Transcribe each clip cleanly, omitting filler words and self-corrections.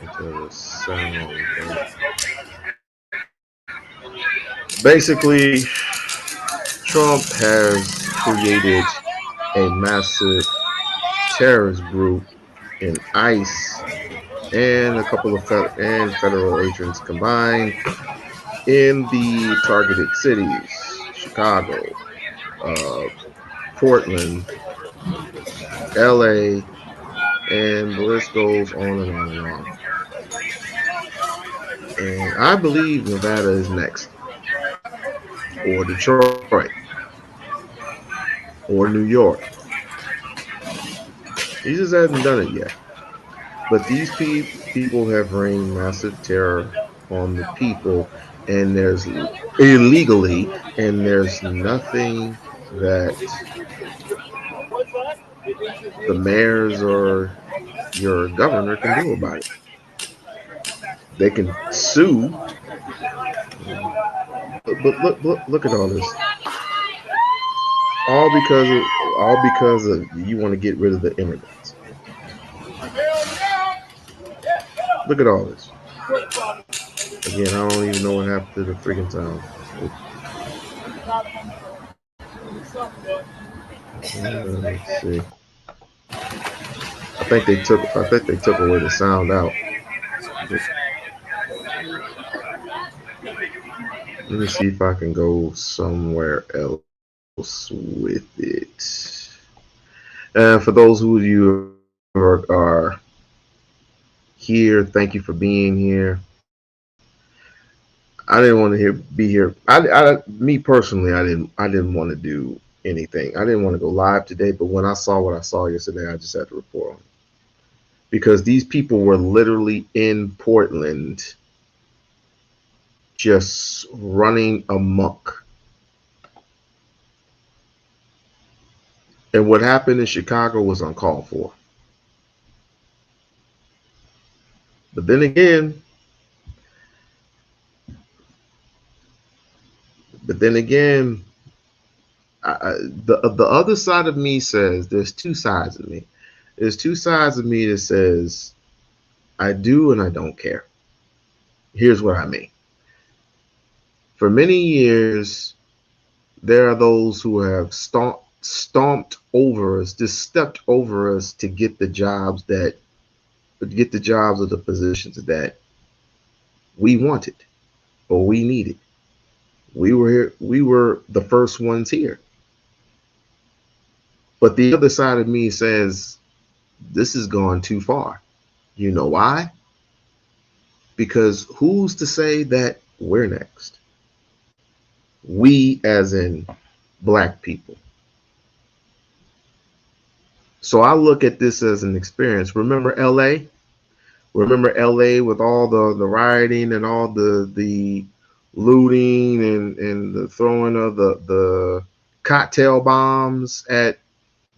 Until the sound basically, Trump has created a massive terrorist group in ICE and a couple of federal agents combined in the targeted cities: Chicago, uh, Portland, LA, and the list goes on and on and on. And I believe Nevada is next, or Detroit, or New York. He just hasn't done it yet. But these people have reigned massive terror on the people, and there's illegally, and there's nothing that the mayors or your governor can do about it. They can sue, but look at all this. All because of you want to get rid of the immigrants. Look at all this. Again, I don't even know what happened to the freaking sound. Let's see. I think they took away the sound out. Let me see if I can go somewhere else with it. For those of you are here, thank you for being here. I didn't want to be here. Me personally, I didn't want to do anything. I didn't want to go live today, but when I saw what I saw yesterday, I just had to report on it. Because these people were literally in Portland just running amok. And what happened in Chicago was uncalled for. But then again, the other side of me says there's two sides of me. There's two sides of me that says I do and I don't care. Here's what I mean. For many years, there are those who have stomped over us, just stepped over us to get the jobs or the positions that we wanted or we needed. We were here. We were the first ones here. But the other side of me says this has gone too far. You know why? Because who's to say that we're next? We, as in black people. So I look at this as an experience. Remember LA? Remember LA with all the rioting and all the looting and the throwing of the cocktail bombs at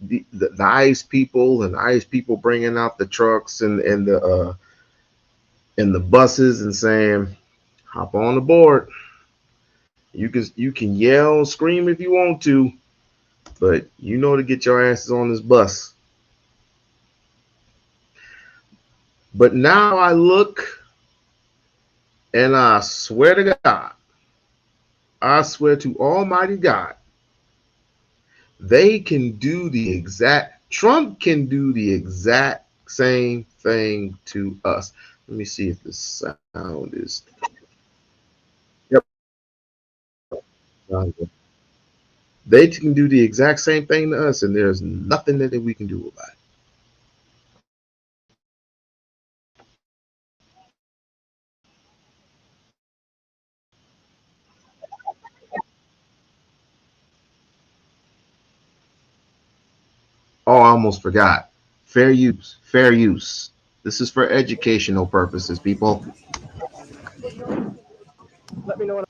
the ICE people, and the ICE people bringing out the trucks and the buses and saying, hop on the board. You can yell and scream if you want to, but you know to get your asses on this bus. But now I look and I swear to God, I swear to Almighty God, Trump can do the exact same thing to us. Let me see if the sound is. Yep. They can do the exact same thing to us, and there's nothing that we can do about it. Oh, I almost forgot. Fair use. Fair use. This is for educational purposes, people. Let me know when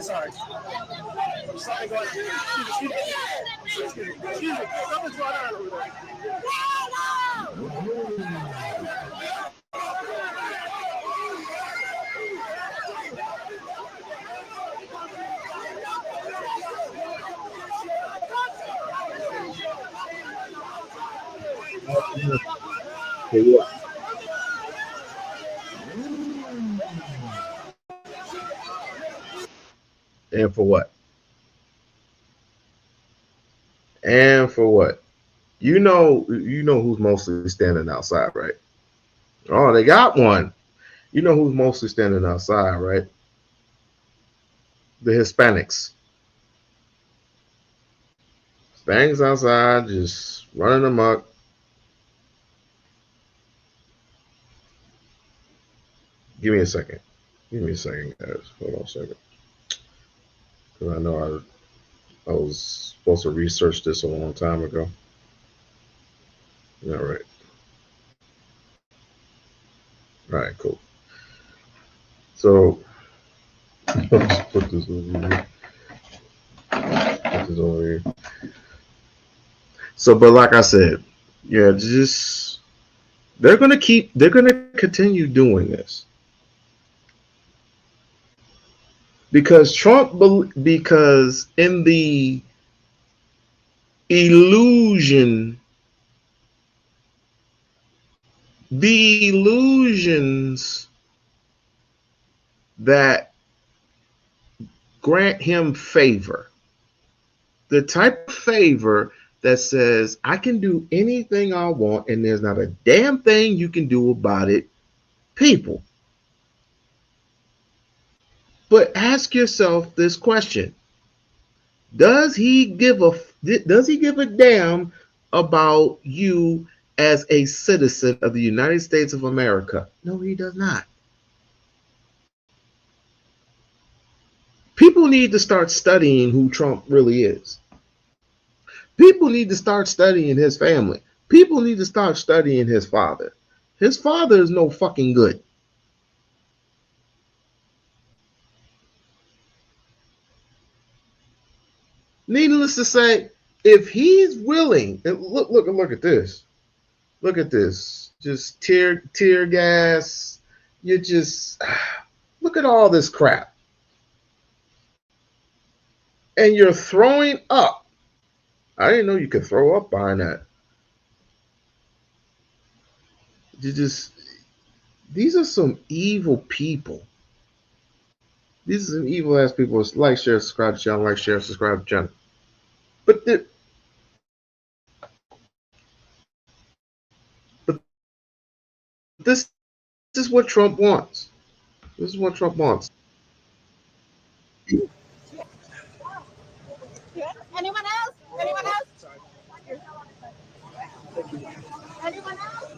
sorry. I'm sorry. Go ahead. Excuse me. Something's going on over there. And for what? And for what? You know who's mostly standing outside, right? Oh, they got one. You know who's mostly standing outside, right? The Hispanics. Hispanics outside just running amok. Give me a second. Give me a second, guys. Hold on a second. Because I know I was supposed to research this a long time ago. All right. All right, cool. So, let's put this over here. Put this over here. So, but like I said, yeah, just they're gonna continue doing this because because in the illusion, the illusions that grant him favor, the type of favor that says I can do anything I want and there's not a damn thing you can do about it, people. But ask yourself this question: does he give a damn about you as a citizen of the United States of America? No, he does not. People need to start studying who Trump really is. People need to start studying his family. People need to start studying his father. His father is no fucking good. Needless to say, if he's willing, and look at this. Look at this. Just tear gas. You just look at all this crap. And you're throwing up. I didn't know you could throw up behind that. These are some evil people. These are some evil ass people. Like, share, subscribe to the channel. Like, share, subscribe to the channel. But this is what Trump wants. This is what Trump wants. Anyone else? Anyone else? Anyone else?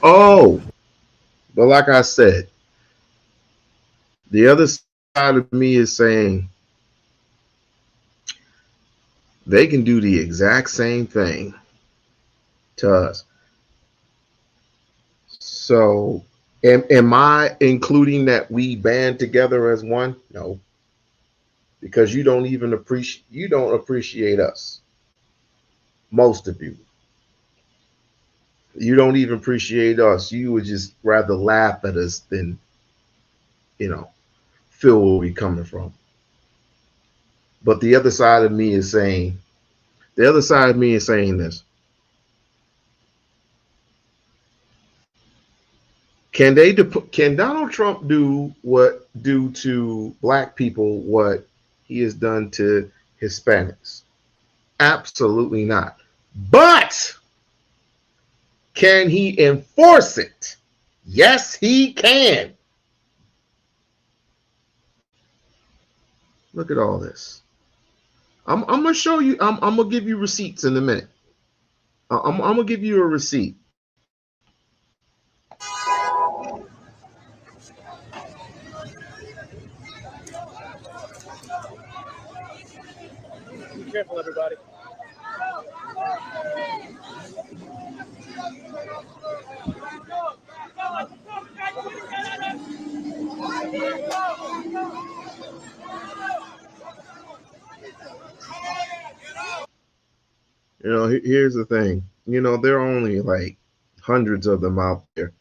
Oh, but like I said, the other side of me is saying they can do the exact same thing to us. So, am I including that we band together as one? No, because you don't appreciate us. Most of you don't even appreciate us. You would just rather laugh at us than feel where we're coming from. But the other side of me is saying this. Can Donald Trump do to black people what he has done to Hispanics? Absolutely not. But can he enforce it? Yes, he can. Look at all this. I'm gonna show you. I'm gonna give you receipts in a minute. I'm gonna give you a receipt. Be careful, everybody. Here's the thing. There are only like hundreds of them out there.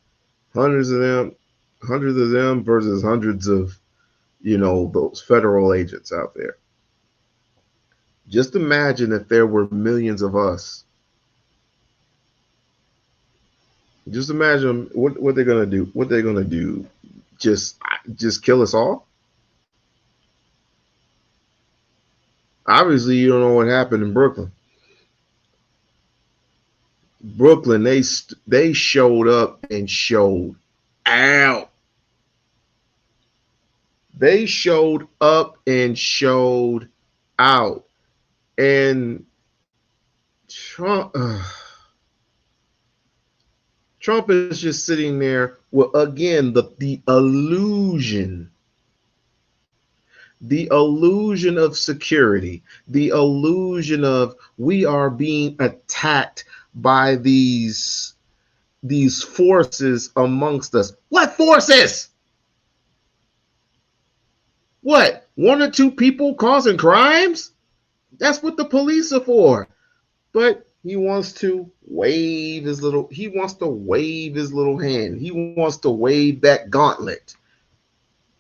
Hundreds of them, hundreds of them versus hundreds of, those federal agents out there. Just imagine if there were millions of us. Just imagine what they're gonna do. What they're gonna do? Just kill us all? Obviously, you don't know what happened in Brooklyn. Brooklyn, they showed up and showed out. They showed up and showed out. And Trump is just sitting there with, again, the illusion of security, the illusion of we are being attacked by these forces amongst us. What forces? What? One or two people causing crimes? That's what the police are for. But he wants to wave his little hand. He wants to wave that gauntlet.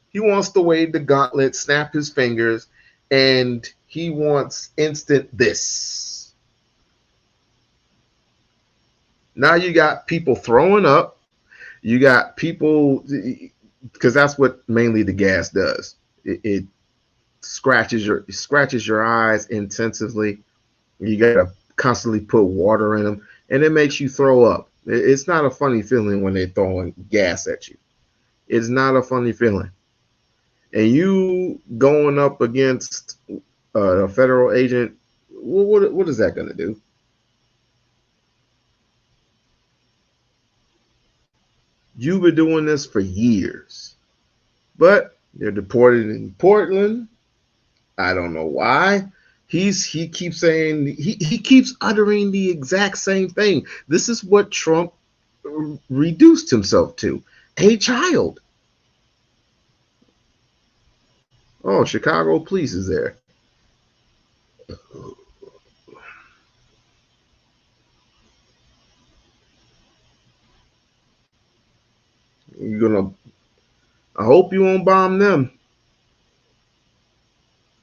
He wants to wave the gauntlet, snap his fingers, and he wants instant this. Now you got people throwing up. You got people, because that's what mainly the gas does. It scratches your eyes intensively. You gotta constantly put water in them, and it makes you throw up. It's not a funny feeling when they're throwing gas at you. It's not a funny feeling. And you going up against a federal agent, what is that going to do? You've been doing this for years, but they're deported in Portland. I don't know why. He keeps saying he keeps uttering the exact same thing. This is what Trump reduced himself to, a child. Oh, Chicago police is there. I hope you won't bomb them.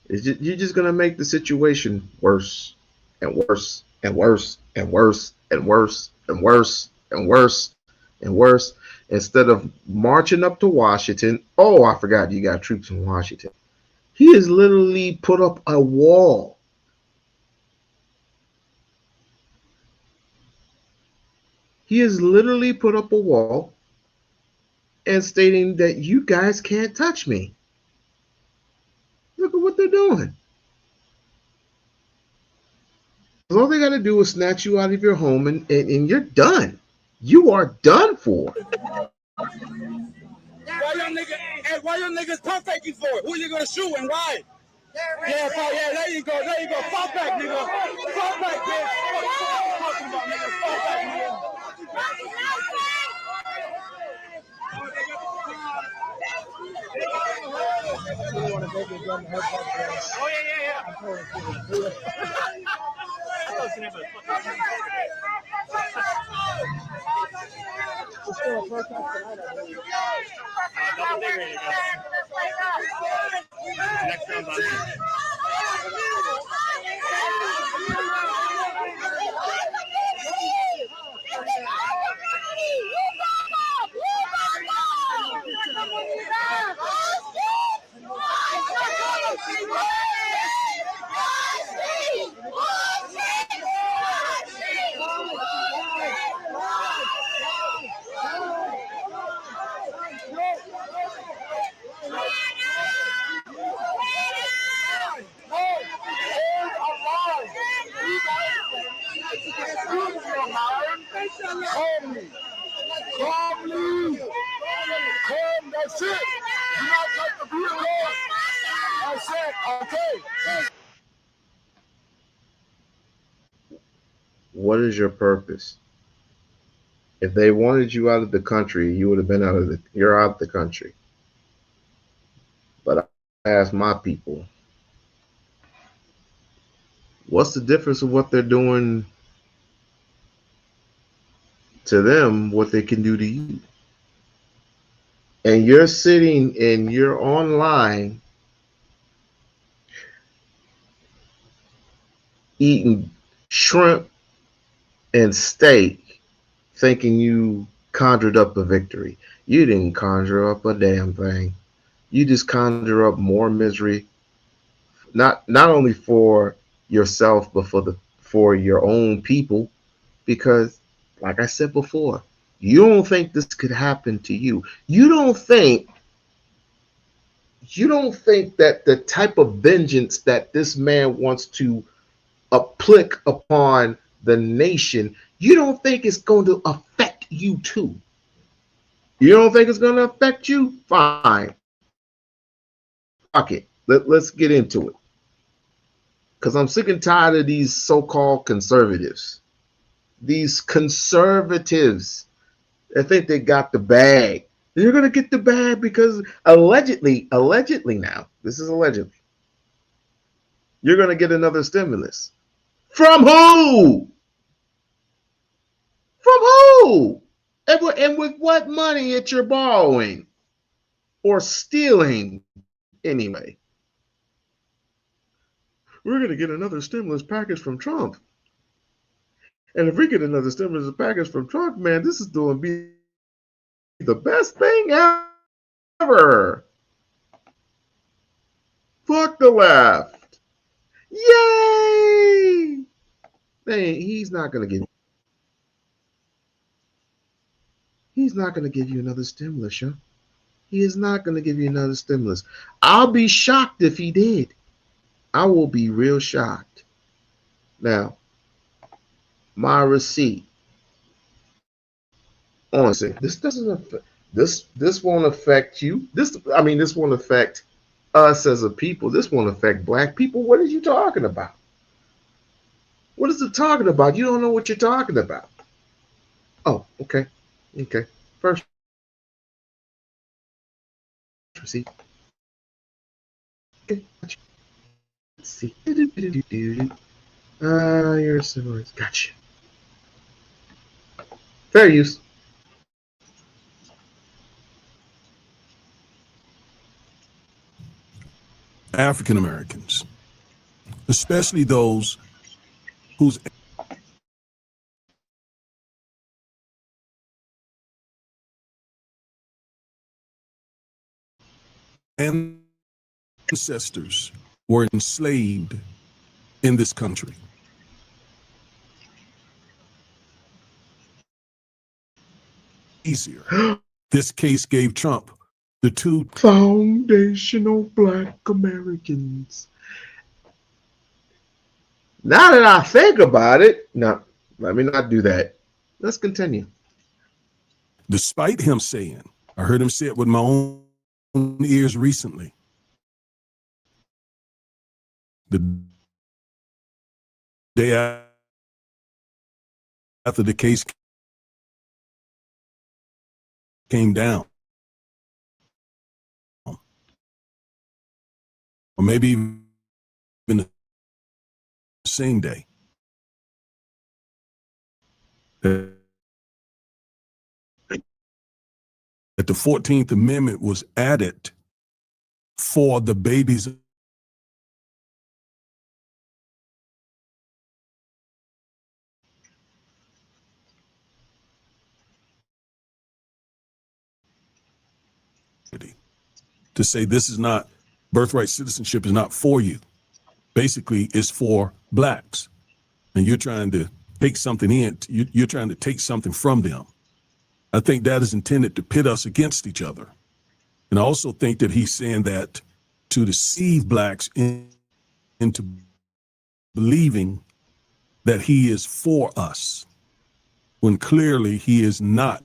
You're just gonna make the situation worse and worse and worse and worse and worse and worse and worse and worse. Instead of marching up to Washington, oh, I forgot you got troops in Washington. He has literally put up a wall. He has literally put up a wall and stating that you guys can't touch me. Look at what they're doing. All they got to do is snatch you out of your home and you're done. You are done for. Why your niggas pump faking for? Who you gonna shoot and why? Yeah, there you go. Fuck back, nigga. Fuck back, bitch. Talking about nigga. Fuck back, nigga. Oh yeah. Next round on That's it. Do not take the vehicle. That's it. Okay. What is your purpose? If they wanted you out of the country, you would have been you're out of the country. But I ask my people, what's the difference of what they're doing to them, what they can do to you? And you're sitting and you're online eating shrimp and steak, thinking you conjured up a victory. You didn't conjure up a damn thing. You just conjure up more misery, not only for yourself, but for your own people. Because, like I said before, you don't think this could happen to you. You don't think that the type of vengeance that this man wants to applique upon the nation, you don't think it's going to affect you too. You don't think it's going to affect you? Fine. Fuck it. Let's get into it. Because I'm sick and tired of these so-called conservatives. These conservatives that think they got the bag. You're going to get the bag because allegedly now, this is allegedly, you're going to get another stimulus. From who? From who? And with what money that you're borrowing or stealing anyway? We're going to get another stimulus package from Trump. And if we get another stimulus package from Trump, man, this is going to be the best thing ever. Fuck the left. Yay! He's not going to give you another stimulus, yo. He is not going to give you another stimulus. I'll be shocked if he did. I will be real shocked. Now, my receipt. Honestly, this doesn't affect this won't affect you. This won't affect us as a people. This won't affect black people. What are you talking about? What is it talking about? You don't know what you're talking about. Oh, okay. Okay. First receipt. Okay. Let's see. Your similar. Gotcha. Fair use. African Americans, especially those whose ancestors were enslaved in this country. Easier. This case gave Trump the two foundational black Americans. Now that I think about it, no, let me not do that. Let's continue. Despite him saying, I heard him say it with my own ears recently, the day after the case came down, or maybe even the same day, that the 14th Amendment was added for the babies to say this is not, birthright citizenship is not for you. Basically, it's for blacks. And you're trying to take something in, you're trying to take something from them. I think that is intended to pit us against each other. And I also think that he's saying that to deceive blacks into believing that he is for us, when clearly he is not.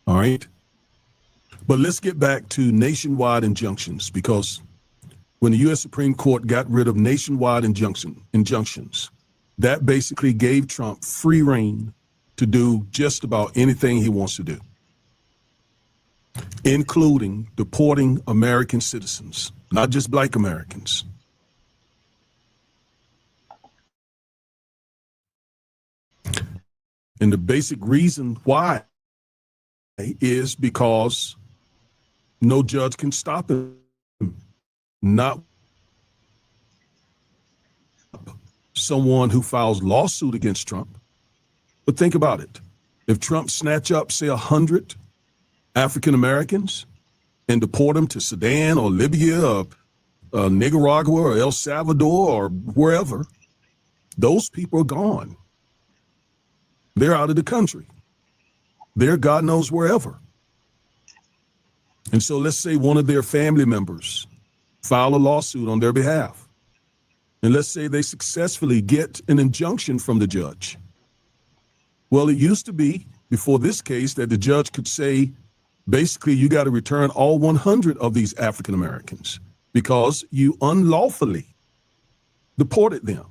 All right? But let's get back to nationwide injunctions, because when the U.S. Supreme Court got rid of nationwide injunctions, that basically gave Trump free rein to do just about anything he wants to do, including deporting American citizens, not just black Americans. And the basic reason why is because no judge can stop him. Not someone who files lawsuit against Trump. But think about it. If Trump snatch up, say, 100 African Americans and deport them to Sudan or Libya or Nicaragua or El Salvador or wherever, those people are gone. They're out of the country. They're God knows wherever. And so let's say one of their family members file a lawsuit on their behalf. And let's say they successfully get an injunction from the judge. Well, it used to be, before this case, that the judge could say, basically, you got to return all 100 of these African Americans because you unlawfully deported them.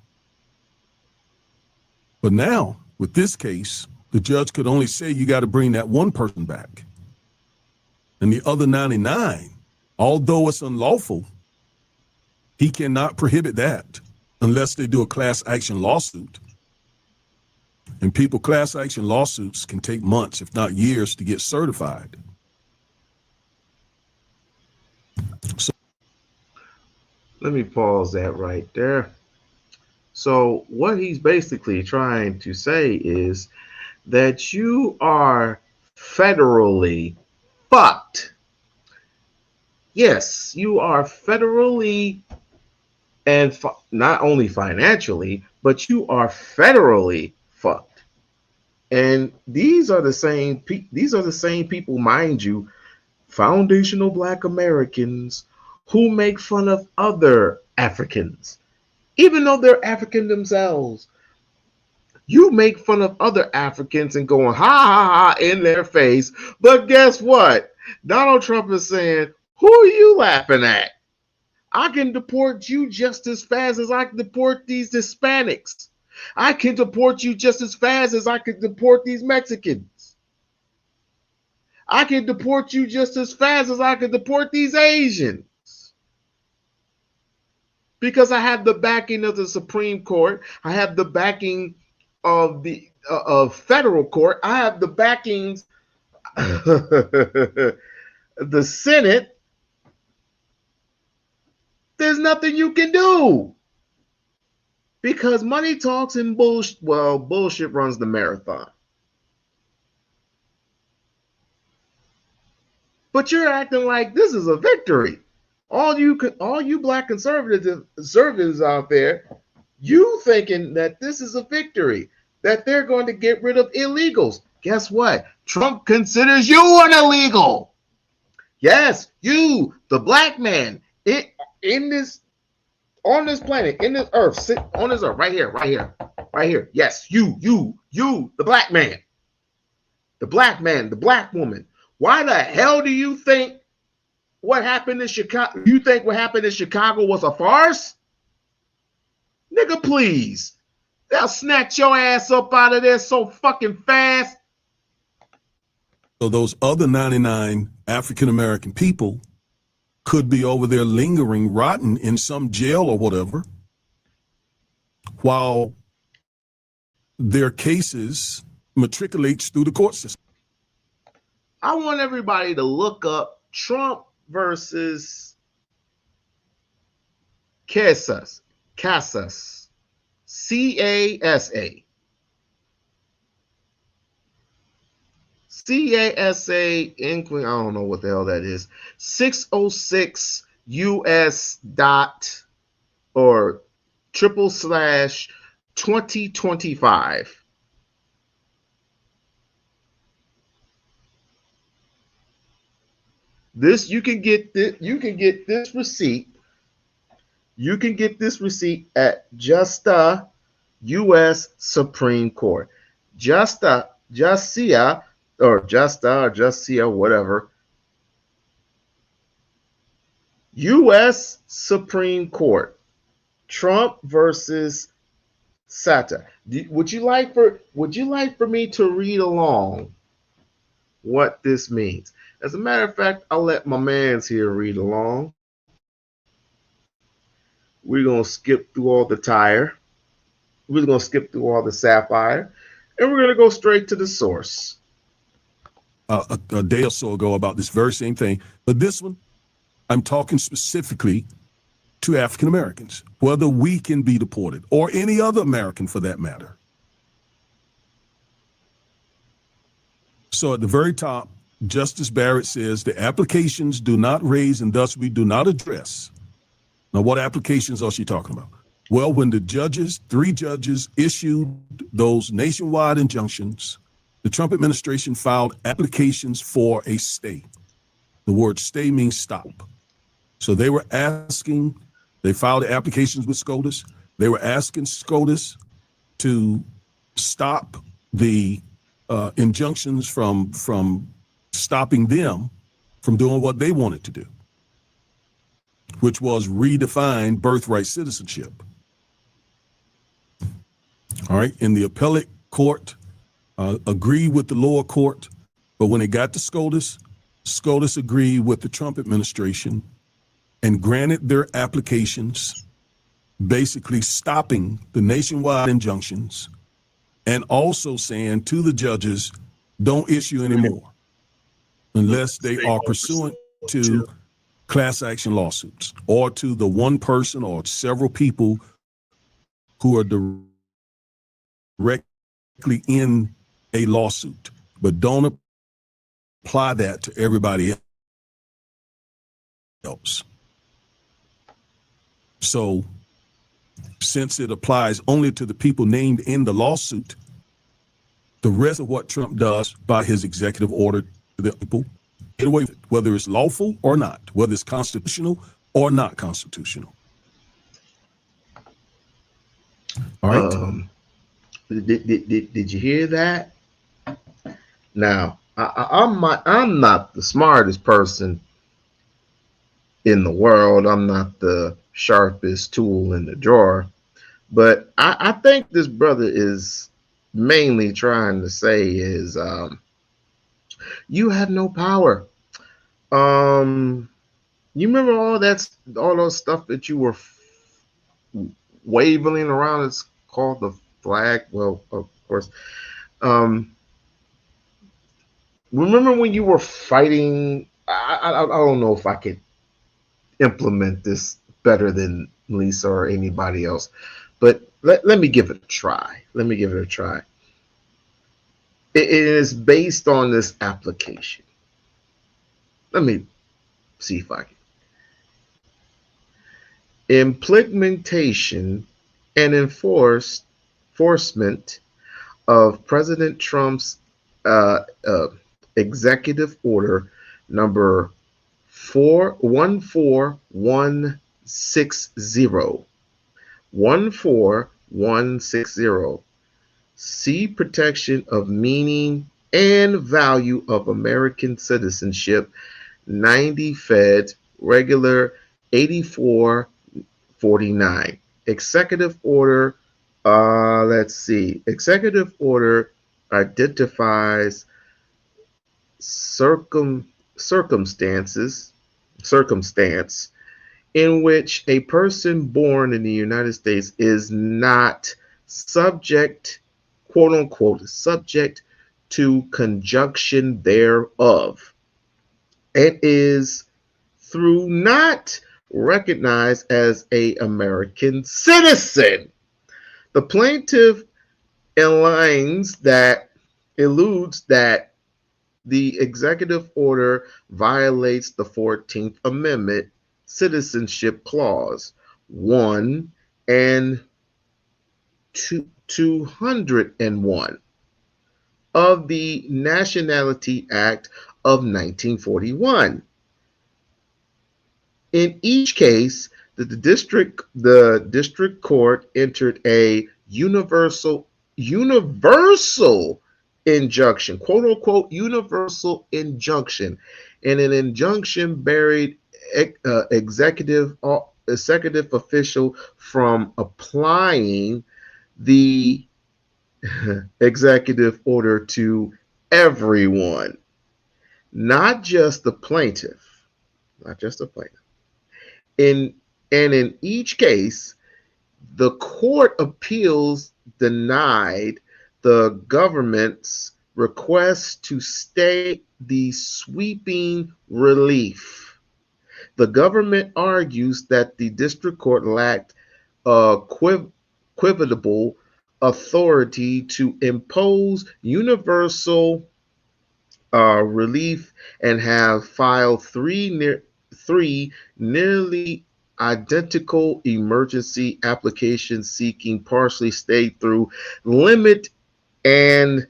But now, with this case, the judge could only say you got to bring that one person back. And the other 99, although it's unlawful, he cannot prohibit that unless they do a class action lawsuit. And class action lawsuits can take months, if not years, to get certified. So, let me pause that right there. So what he's basically trying to say is that you are federally fucked. Yes, you are federally, and not only financially, but you are federally fucked. And these are the same people, mind you, foundational Black Americans who make fun of other Africans, even though they're African themselves. You make fun of other Africans and going ha ha ha in their face. But guess what? Donald Trump is saying, who are you laughing at? I can deport you just as fast as I can deport these Hispanics. I can deport you just as fast as I can deport these Mexicans. I can deport you just as fast as I can deport these Asians. Because I have the backing of the Supreme Court. I have the backing of the of federal court. I have the backings the Senate. There's nothing you can do because money talks and bullshit. Well, bullshit runs the marathon. But you're acting like this is a victory. All you Black conservatives out there, you thinking that this is a victory, that they're going to get rid of illegals. Guess what? Trump considers you an illegal. Yes, you, the Black man, on this planet, in this earth, sit on this earth, right here. Yes, you, the Black man, the Black woman. Why the hell do you think what happened in Chicago? You think what happened in Chicago was a farce? Nigga, please. They'll snatch your ass up out of there so fucking fast. So those other 99 African-American people could be over there lingering, rotten in some jail or whatever, while their cases matriculates through the court system. I want everybody to look up Trump versus Casas. CASA. CASA, Inkling, I don't know what the hell that is. 606 US dot or / 2025. This you can get this receipt. You can get this receipt at Justa U.S. Supreme Court. Justa, whatever. U.S. Supreme Court, Trump versus Sata. Would you like for me to read along what this means? As a matter of fact, I'll let my man's here read along. We're gonna skip through all the tire. We're gonna skip through all the sapphire, and we're gonna go straight to the source. A day or so ago about this very same thing. But this one, I'm talking specifically to African Americans, whether we can be deported or any other American for that matter. So at the very top, Justice Barrett says the applications do not raise and thus we do not address. Now, what applications are she talking about? Well, when the judges, 3 judges, issued those nationwide injunctions, the Trump administration filed applications for a stay. The word stay means stop. So they filed applications with SCOTUS. They were asking SCOTUS to stop the injunctions from stopping them from doing what they wanted to do, which was redefine birthright citizenship. All right, in the appellate court, agreed with the lower court, but when it got to SCOTUS, SCOTUS agreed with the Trump administration and granted their applications, basically stopping the nationwide injunctions and also saying to the judges, don't issue anymore unless they are pursuant to class action lawsuits or to the one person or several people who are directly in a lawsuit, but don't apply that to everybody else. So since it applies only to the people named in the lawsuit, the rest of what Trump does by his executive order to the people, get away with it, whether it's lawful or not, whether it's constitutional or not constitutional. All right. Did you hear that? Now, I'm not the smartest person in the world. I'm not the sharpest tool in the drawer. But I think this brother is mainly trying to say is you have no power. You remember all those stuff that you were waving around? It's called the flag. Well, of course. Remember when you were fighting? I don't know if I could implement this better than Lisa or anybody else, but let me give it a try. It is based on this application. Let me see if I can. Implementation and enforcement of President Trump's executive order number 14160. 14160. See protection of meaning and value of American citizenship. 90 Fed regular 8449. Executive order. Let's see. Executive order identifies circumstance in which a person born in the United States is not subject, quote unquote, subject to conjunction thereof. It is through not recognized as an American citizen. The plaintiff eludes that the executive order violates the 14th Amendment Citizenship Clause 1 and 201 of the Nationality Act of 1941. In each case, the district court entered a universal injunction, quote unquote, universal injunction, and an injunction buried executive official from applying the executive order to everyone, not just the plaintiff, not just the plaintiff. In and in each case, the court appeals denied the government's request to stay the sweeping relief. The government argues that the district court lacked equitable authority to impose universal relief and have filed three nearly identical emergency applications seeking partially stay through limit and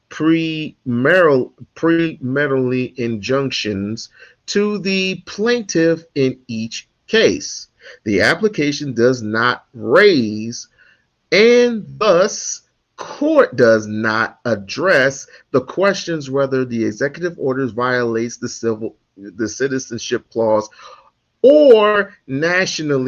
premeritally injunctions to the plaintiff in each case. The application does not raise, and thus court does not address, the questions whether the executive orders violates the citizenship clause or national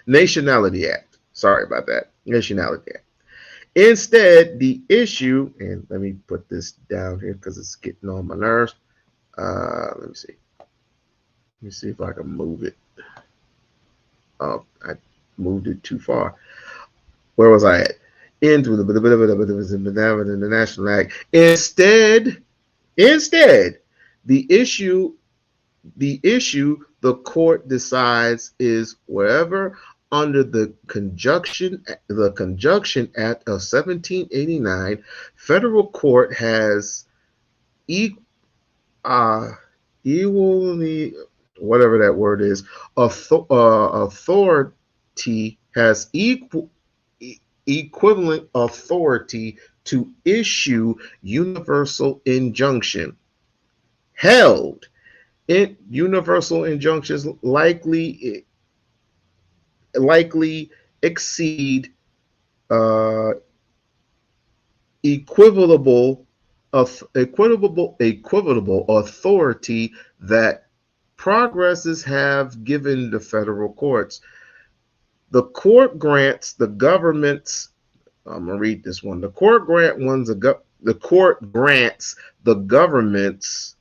Nationality Act. Sorry about that. Nationality Act. Instead, the issue, and let me put this down here because it's getting on my nerves. Let me see. Let me see if I can move it. Oh, I moved it too far. Where was I at? Into the National Act. Instead, the issue the court decides is wherever under the Conjunction Act of 1789, federal court has equally, whatever that word is, authority has equivalent authority to issue universal injunction. Held in universal injunctions likely exceed equitable authority that progresses have given the federal courts. The court grants the government's, I'm gonna read this one. The court grants the government's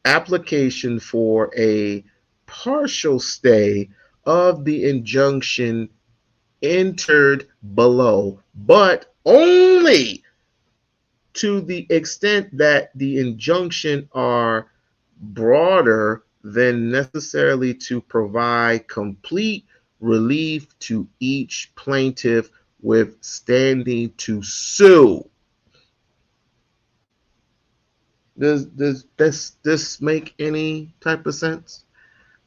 application for a partial stay of the injunction entered below, but only to the extent that the injunction are broader than necessarily to provide complete relief to each plaintiff with standing to sue. Does this make any type of sense?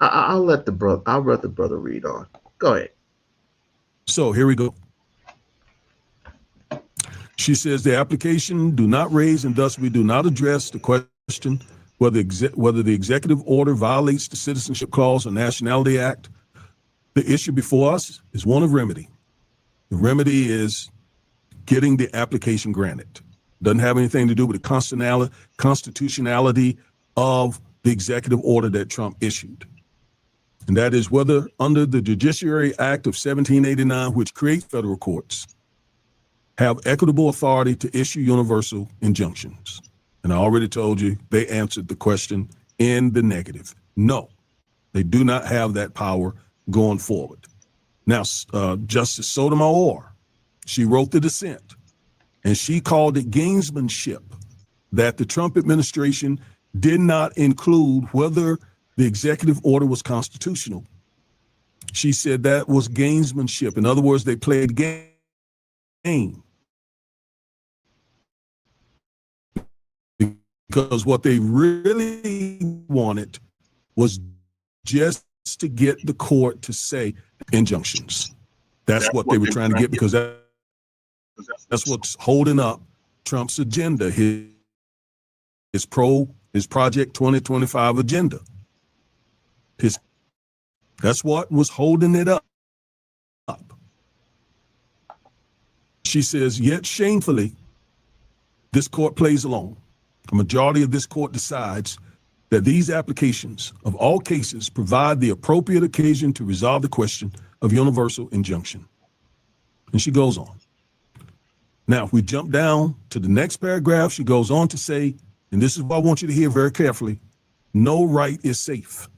I'll let the brother read on. Go ahead. So here we go. She says the application do not raise, and thus we do not address the question whether the executive order violates the Citizenship Clause or Nationality Act. The issue before us is one of remedy. The remedy is getting the application granted. Doesn't have anything to do with the constitutionality of the executive order that Trump issued. And that is whether under the Judiciary Act of 1789, which creates federal courts, have equitable authority to issue universal injunctions. And I already told you they answered the question in the negative. No, they do not have that power going forward. Now, Justice Sotomayor, she wrote the dissent, and she called it gamesmanship that the Trump administration did not include whether the executive order was constitutional. She said that was gamesmanship. In other words, they played game. Because what they really wanted was just to get the court to say injunctions. That's what they were trying to get, because that's what's holding up Trump's agenda, his Project 2025 agenda. That's what was holding it up. She says, yet shamefully, this court plays along. A majority of this court decides that these applications of all cases provide the appropriate occasion to resolve the question of universal injunction. And she goes on. Now, if we jump down to the next paragraph, she goes on to say, and this is what I want you to hear very carefully, no right is safe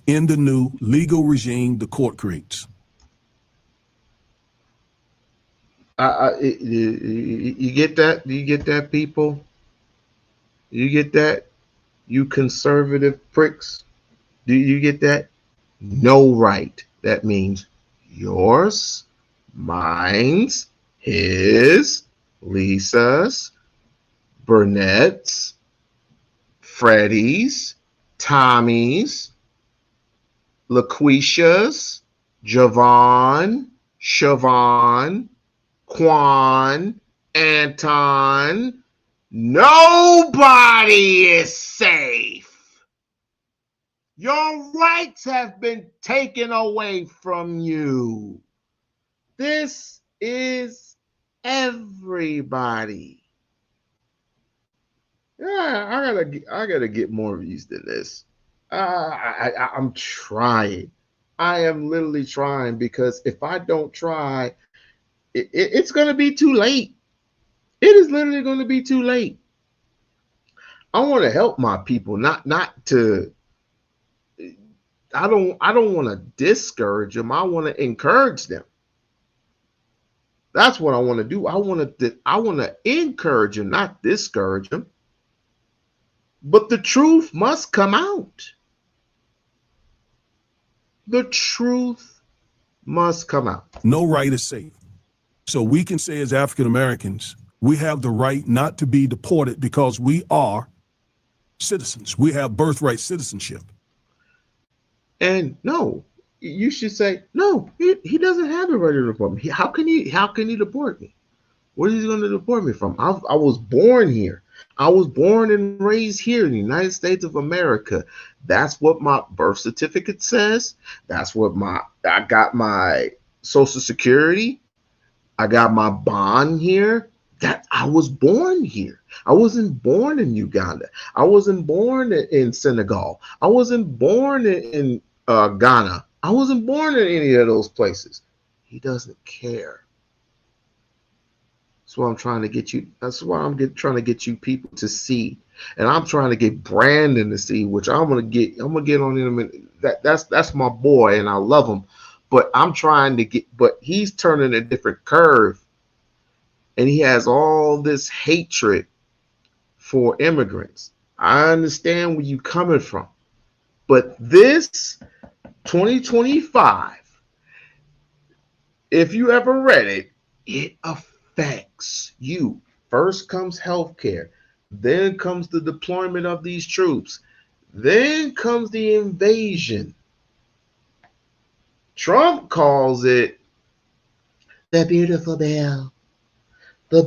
in the new legal regime the court creates. You get that? You get that, people? You get that? You conservative pricks? Do you get that? No right. That means yours, mine's, his, Lisa's, Burnett's, Freddie's, Tommy's, LaQuisha's, Javon, Siobhan, Quan, Anton. Nobody is safe. Your rights have been taken away from you. This is everybody. Yeah, I gotta get more views than this. I'm trying. I am literally trying, because if I don't try, it's gonna be too late. It is literally going to be too late. I want to help my people, not to. I don't want to discourage them. I want to encourage them. That's what I want to do. I want to encourage them, not discourage them. But the truth must come out. The truth must come out. No right is safe. So we can say, as African Americans, we have the right not to be deported because we are citizens. We have birthright citizenship. And no, you should say, no, he doesn't have the right to deport me. How can he deport me? Where is he going to deport me from? I was born here. I was born and raised here in the United States of America. That's what my birth certificate says. That's what I got my Social Security. I got my bond here. That I was born here. I wasn't born in Uganda. I wasn't born in Senegal. I wasn't born in Ghana. I wasn't born in any of those places. He doesn't care. That's what I'm trying to get you. That's why I'm trying to get you people to see, and I'm trying to get Brandon to see, which I'm gonna get on in a minute. That's my boy, and I love him, but I'm trying to get. But he's turning a different curve. And he has all this hatred for immigrants. I understand where you're coming from. But this 2025, if you ever read it, it affects you. First comes healthcare. Then comes the deployment of these troops. Then comes the invasion. Trump calls it the beautiful bill. The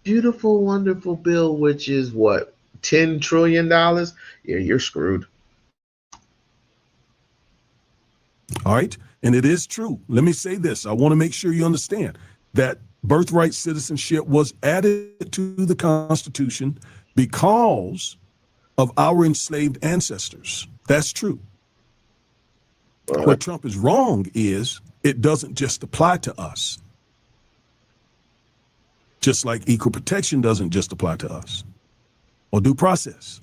beautiful, wonderful bill, which is what, $10 trillion? Yeah, you're screwed. All right. And it is true. Let me say this. I want to make sure you understand that birthright citizenship was added to the Constitution because of our enslaved ancestors. That's true. What Trump is wrong is it doesn't just apply to us. Just like equal protection doesn't just apply to us, or due process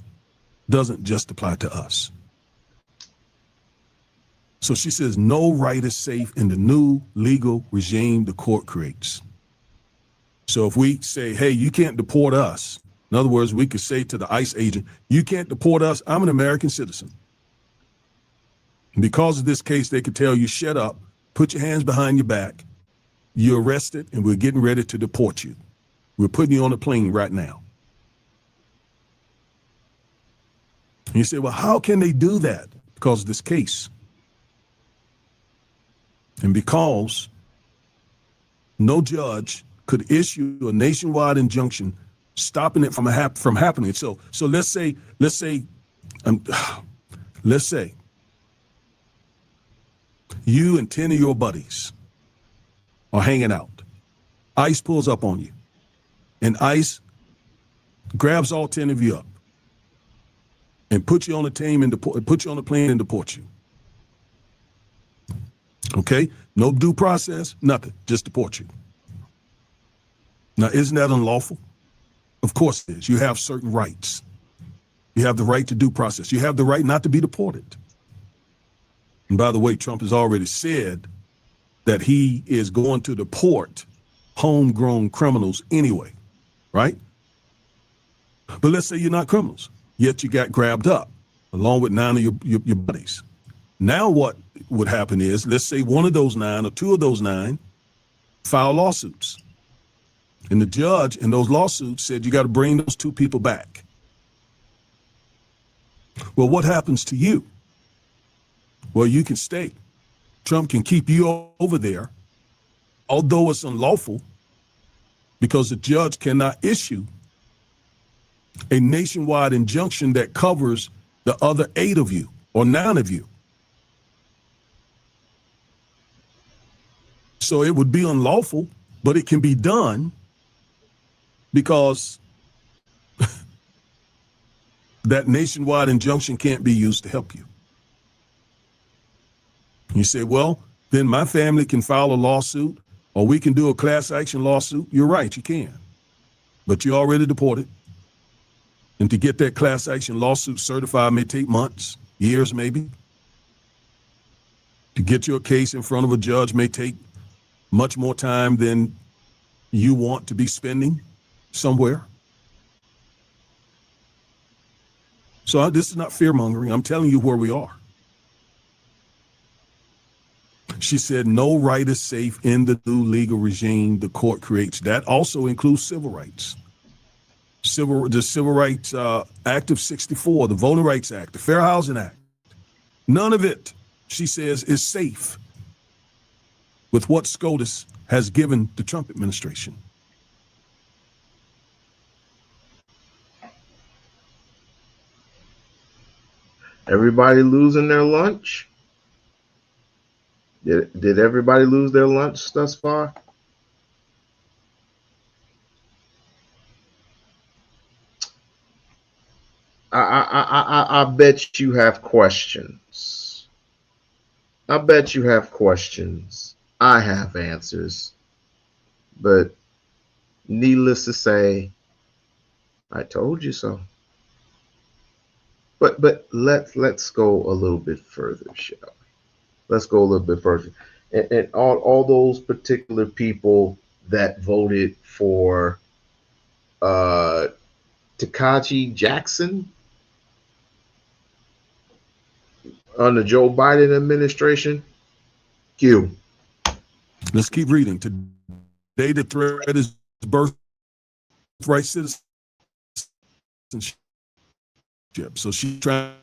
doesn't just apply to us. So she says, no right is safe in the new legal regime the court creates. So if we say, hey, you can't deport us, in other words, we could say to the ICE agent, you can't deport us, I'm an American citizen. And because of this case, they could tell you, shut up, put your hands behind your back, you're arrested, and we're getting ready to deport you. We're putting you on a plane right now. And you say, well, how can they do that? Because of this case. And because no judge could issue a nationwide injunction stopping it from happening. So let's say you and 10 of your buddies are hanging out. ICE pulls up on you. and ICE grabs all 10 of you up and put you on a team and put you on a plane and deport you. Okay? No due process, nothing. Just deport you. Now, isn't that unlawful? Of course it is. You have certain rights. You have the right to due process. You have the right not to be deported. And by the way, Trump has already said that he is going to deport homegrown criminals anyway, right? But let's say you're not criminals, yet you got grabbed up along with 9 of your buddies. Now what would happen is, let's say one of those 9 or 2 of those 9 file lawsuits. And the judge in those lawsuits said you got to bring those 2 people back. Well, what happens to you? Well, you can stay. Trump can keep you over there, although it's unlawful, because the judge cannot issue a nationwide injunction that covers the other 8 of you or 9 of you. So it would be unlawful, but it can be done because that nationwide injunction can't be used to help you. You say, well, then my family can file a lawsuit or we can do a class action lawsuit. You're right, you can. But you're already deported. And to get that class action lawsuit certified may take months, years maybe. To get your case in front of a judge may take much more time than you want to be spending somewhere. So this is not fear-mongering. I'm telling you where we are. She said, no right is safe in the new legal regime the court creates. That also includes civil rights. The Civil Rights Act of 64, the Voting Rights Act, the Fair Housing Act. None of it, she says, is safe with what SCOTUS has given the Trump administration. Everybody losing their lunch? Did everybody lose their lunch thus far? I bet you have questions. I bet you have questions. I have answers. But needless to say, I told you so. But let's go a little bit further, shall we? Let's go a little bit further. And all those particular people that voted for Takachi Jackson under Joe Biden administration, Q. Let's keep reading. Today the threat is birthright citizenship. So she's trying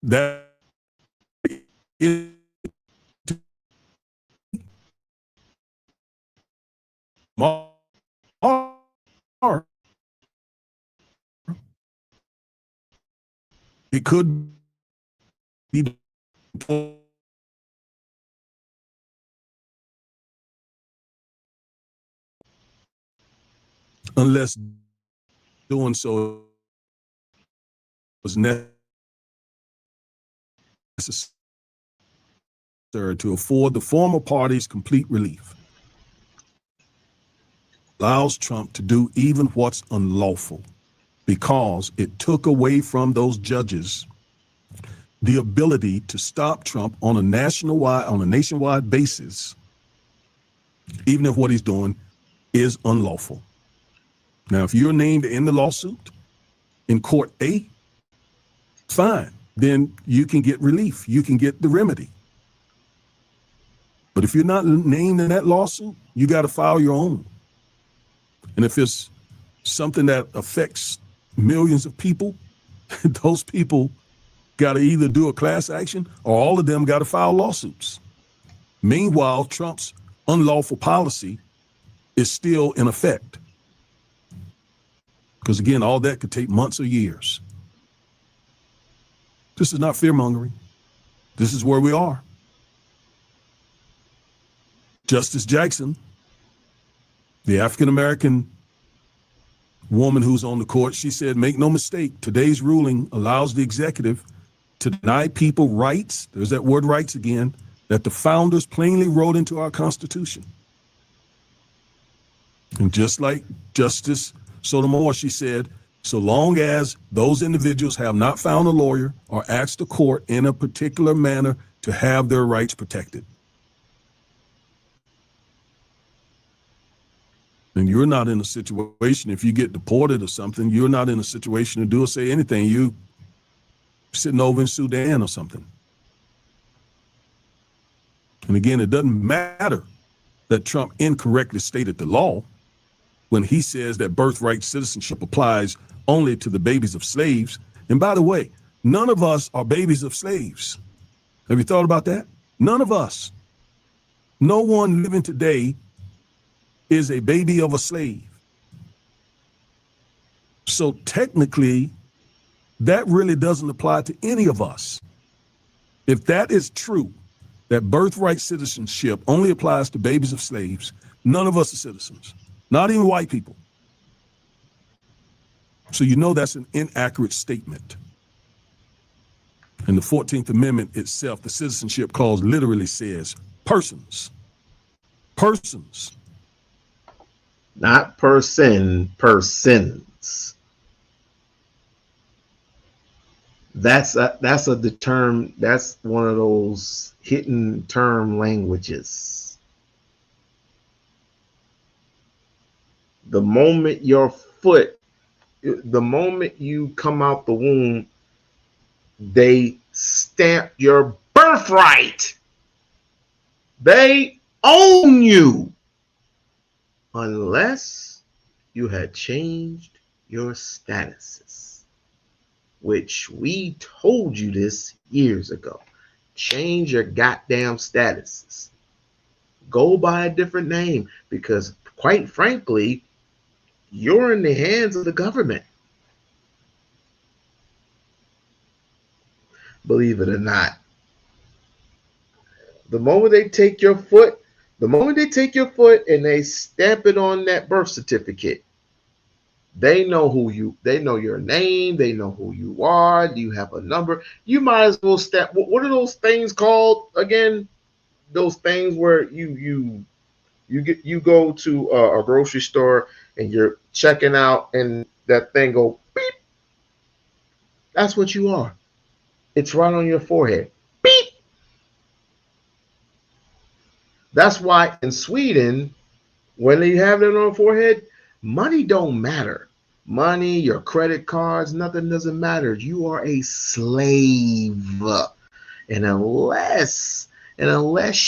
that is it could be unless doing so was necessary to afford the former parties complete relief. Allows Trump to do even what's unlawful because it took away from those judges the ability to stop Trump on a nationwide basis, even if what he's doing is unlawful. Now, if you're named in the lawsuit in court A, fine, then you can get relief. You can get the remedy. But if you're not named in that lawsuit, you got to file your own. And if it's something that affects millions of people, those people got to either do a class action or all of them got to file lawsuits. Meanwhile, Trump's unlawful policy is still in effect. Because again, all that could take months or years. This is not fear-mongering. This is where we are. Justice Jackson The African-American woman who's on the court, she said, make no mistake, today's ruling allows the executive to deny people rights, there's that word rights again, that the founders plainly wrote into our Constitution. And just like Justice Sotomayor, she said, so long as those individuals have not found a lawyer or asked the court in a particular manner to have their rights protected. And you're not in a situation, if you get deported or something, you're not in a situation to do or say anything. You sitting over in Sudan or something. And again, it doesn't matter that Trump incorrectly stated the law when he says that birthright citizenship applies only to the babies of slaves. And by the way, none of us are babies of slaves. Have you thought about that? None of us. No one living today is a baby of a slave. So technically, that really doesn't apply to any of us. If that is true, that birthright citizenship only applies to babies of slaves, none of us are citizens, not even white people. So you know that's an inaccurate statement. And the 14th Amendment itself, the citizenship clause literally says persons. Persons. Not person, persons. That's the term. That's one of those hidden term languages. The moment the moment you come out the womb, they stamp your birthright. They own you. Unless you had changed your statuses, which we told you this years ago. Change your goddamn statuses. Go by a different name, because quite frankly, you're in the hands of the government. Believe it or not. The moment they take your foot and they stamp it on that birth certificate, they know they know your name, they know who you are, you have a number. You might as well stamp. What are those things called again? Those things where you go to a grocery store and you're checking out and that thing go beep. That's what you are. It's right on your forehead. Beep. That's why in Sweden, when they have it on the forehead, money don't matter. Money, your credit cards, nothing doesn't matter. You are a slave. And unless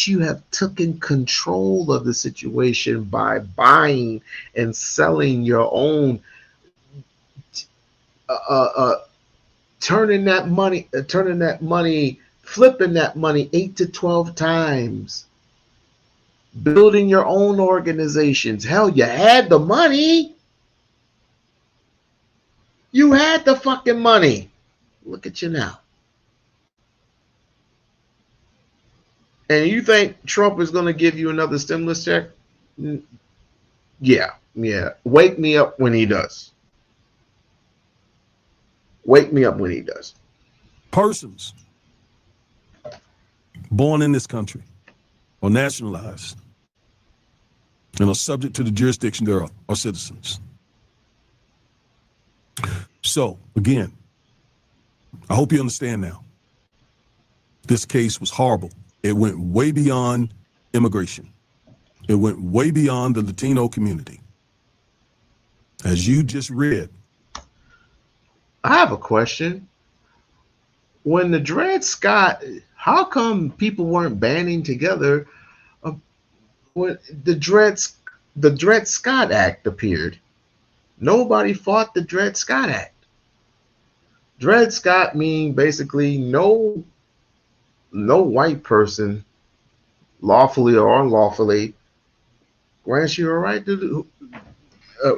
you have taken control of the situation by buying and selling your own, flipping that money 8 to 12 times, building your own organizations. Hell, you had the money. You had the fucking money. Look at you now. And you think Trump is going to give you another stimulus check? Yeah. Wake me up when he does. Wake me up when he does. Persons born in this country or nationalized and are subject to the jurisdiction thereof are citizens. So, again, I hope you understand now. This case was horrible. It went way beyond immigration. It went way beyond the Latino community. As you just read. I have a question. When the Dred Scott, how come people weren't banding together when the Dred Scott Act appeared? Nobody fought the Dred Scott Act. Dred Scott means basically no white person, lawfully or unlawfully, grants you a right to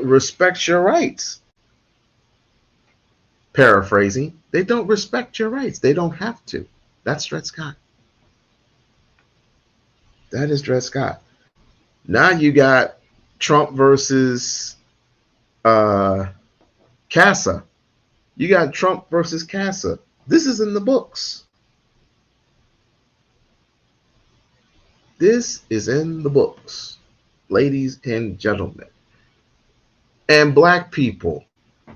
respect your rights. Paraphrasing, they don't respect your rights. They don't have to. That's Dred Scott. That is Dred Scott. Now you got Trump versus Casa. You got Trump versus Casa. This is in the books. This is in the books, ladies and gentlemen. And black people,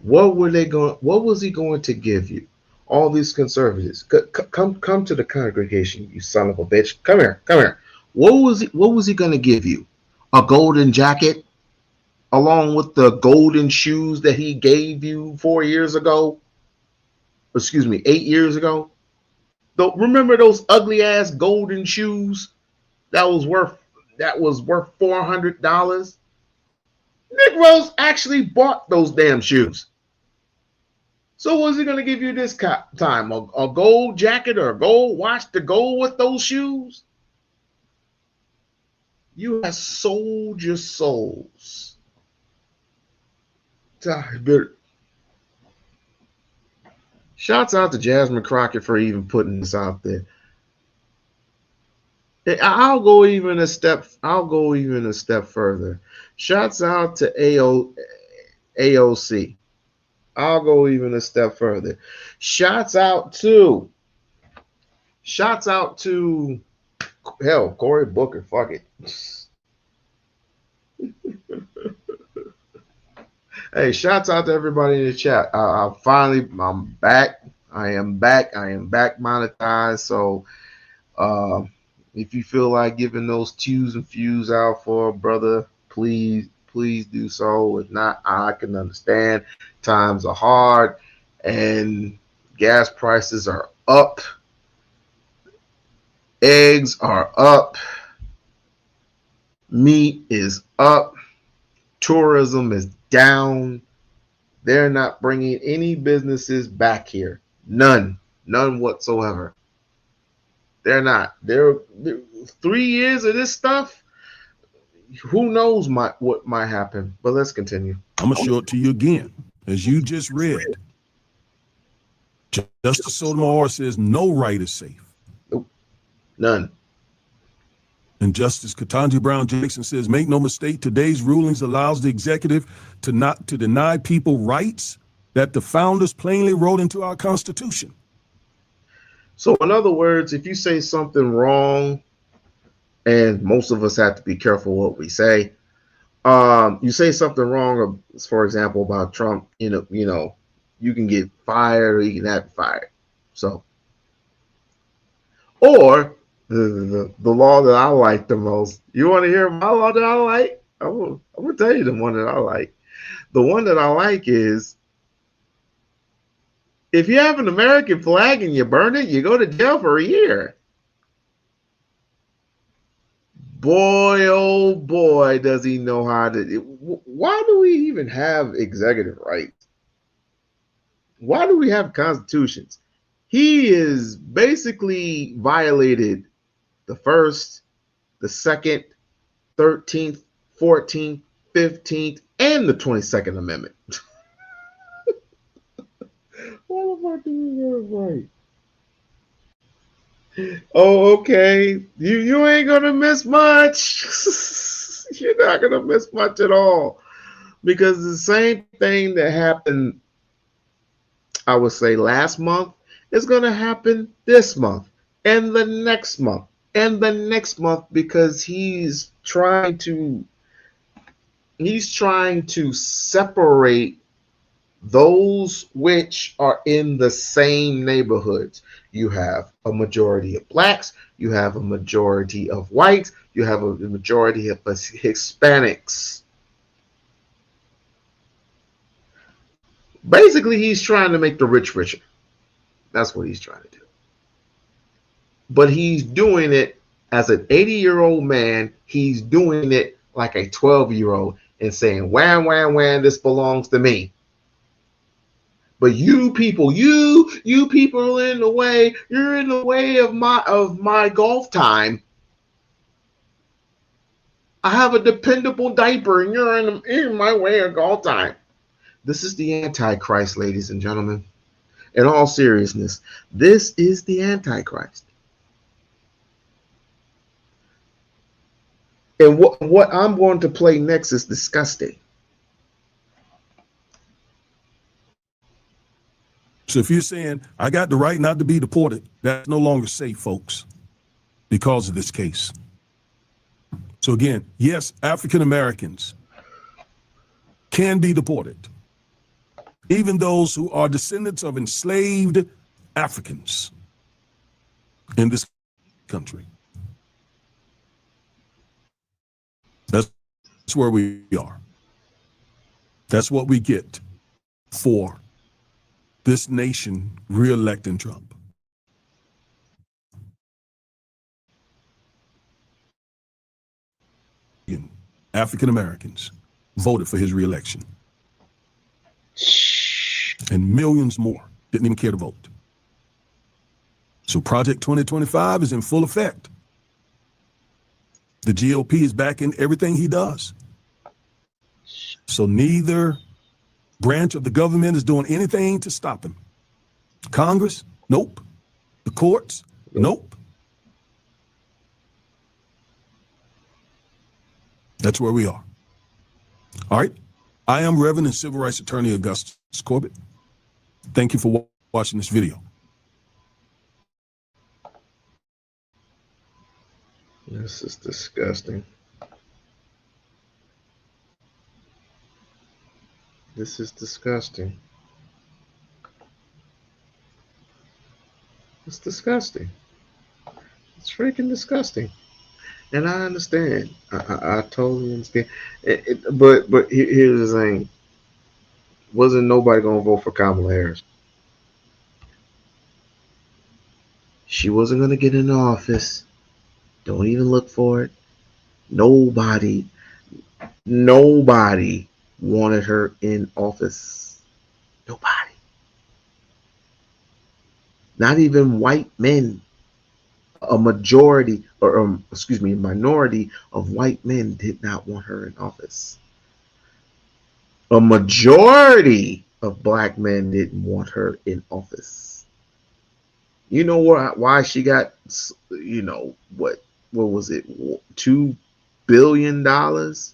what were they going? What was he going to give you? All these conservatives, come to the congregation, you son of a bitch. Come here, come here. What was he going to give you? A golden jacket, along with the golden shoes that he gave you 4 years ago. Excuse me, 8 years ago. Remember those ugly ass golden shoes that was worth $400? Nick Rose actually bought those damn shoes. So what's he going to give you this time? A gold jacket or a gold watch to go with those shoes? You have sold your souls. Shouts out to Jasmine Crockett for even putting this out there. I'll go even a step further. Shouts out to AOC. I'll go even a step further. Shouts out to hell, Cory Booker. Fuck it. Hey, shouts out to everybody in the chat. I'm back. I am back monetized. So if you feel like giving those twos and fews out for a brother, please do so. If not, I can understand. Times are hard and gas prices are up. Eggs are up. Meat is up. Tourism is down. They're not bringing any businesses back here. None whatsoever. They're not. They're 3 years of this stuff. Who knows what might happen? But let's continue. I'm gonna show it to you again, as you just read. Justice Sotomayor says no right is safe. Nope. None. And Justice Ketanji Brown Jackson says, make no mistake, today's rulings allows the executive to deny people rights that the founders plainly wrote into our Constitution. So in other words, if you say something wrong, and most of us have to be careful what we say, you say something wrong, for example, about Trump, you can get fired or you can have fired. So, or the law that I like the most. You want to hear my law that I like? I'm gonna tell you the one that I like. The one that I like is, if you have an American flag and you burn it, you go to jail for a year. Boy, oh boy, does he know how to. Why do we even have executive rights? Why do we have constitutions? He is basically violated the 1st, the 2nd, 13th, 14th, 15th, and the 22nd Amendment. Why the fuck do we have right? Oh, okay. You ain't gonna miss much. You're not gonna miss much at all. Because the same thing that happened, I would say, last month is gonna happen this month and the next month and the next month, because he's trying to separate those which are in the same neighborhoods. You have a majority of blacks, you have a majority of whites, you have a majority of Hispanics. Basically, he's trying to make the rich richer. That's what he's trying to do. But he's doing it as an 80-year-old man. He's doing it like a 12-year-old and saying, wham, wham, wham, this belongs to me. But you people, you people are in the way. You're in the way of my golf time. I have a dependable diaper, and you're in my way of golf time. This is the Antichrist, ladies and gentlemen. In all seriousness, this is the Antichrist. And what I'm going to play next is disgusting. So if you're saying, I got the right not to be deported, that's no longer safe, folks, because of this case. So again, yes, African Americans can be deported. Even those who are descendants of enslaved Africans in this country. That's where we are. That's what we get for this nation re-electing Trump. African Americans voted for his re-election. And millions more didn't even care to vote. So Project 2025 is in full effect. The GOP is backing everything he does. So neither branch of the government is doing anything to stop him. Congress? Nope. The courts? Nope. That's where we are. All right. I am Reverend and Civil Rights Attorney Augustus Corbett. Thank you for watching this video. This is disgusting. This is disgusting. It's disgusting. It's freaking disgusting. And I understand. I totally understand. But here's the thing. Wasn't nobody going to vote for Kamala Harris. She wasn't going to get in office. Don't even look for it. Nobody wanted her in office. Nobody. Not even white men. A majority, or minority of white men did not want her in office. A majority of black men didn't want her in office. You know why she got, what was it, $2 billion? $2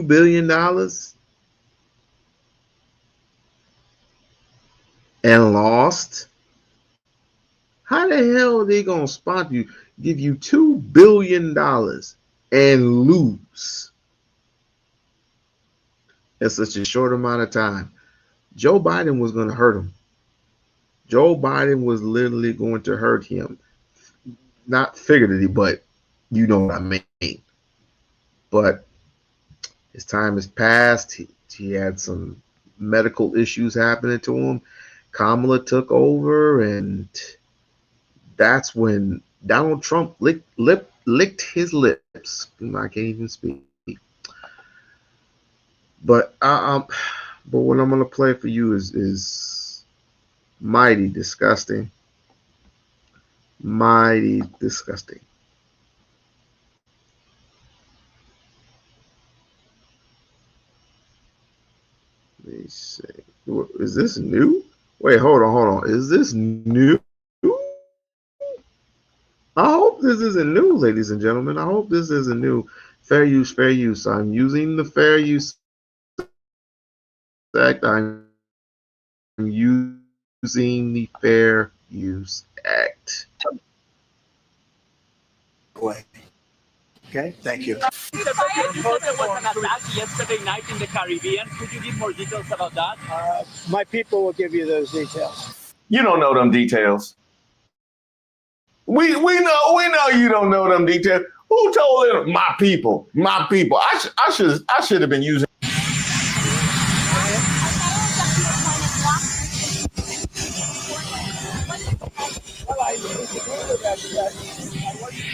billion? And lost? How the hell are they going to sponsor you, give you $2 billion and lose in such a short amount of time? Joe Biden was going to hurt him. Joe Biden was literally going to hurt him. Not figuratively, but you know what I mean. But his time has passed. He had some medical issues happening to him. Kamala took over, and that's when Donald Trump licked his lips. I can't even speak. But what I'm gonna play for you is mighty disgusting. Mighty disgusting. Let me see. Is this new? Wait, hold on. Is this new? I hope this isn't new, ladies and gentlemen. I hope this isn't new. Fair use. I'm using the Fair Use Act. I'm using the Fair Use Act. Okay, thank you. There was an attack yesterday night in the Caribbean. Could you give more details about that? My people will give you those details. You don't know them details. We know you don't know them details. Who told them? My people. I should have been using. Well, I wasn't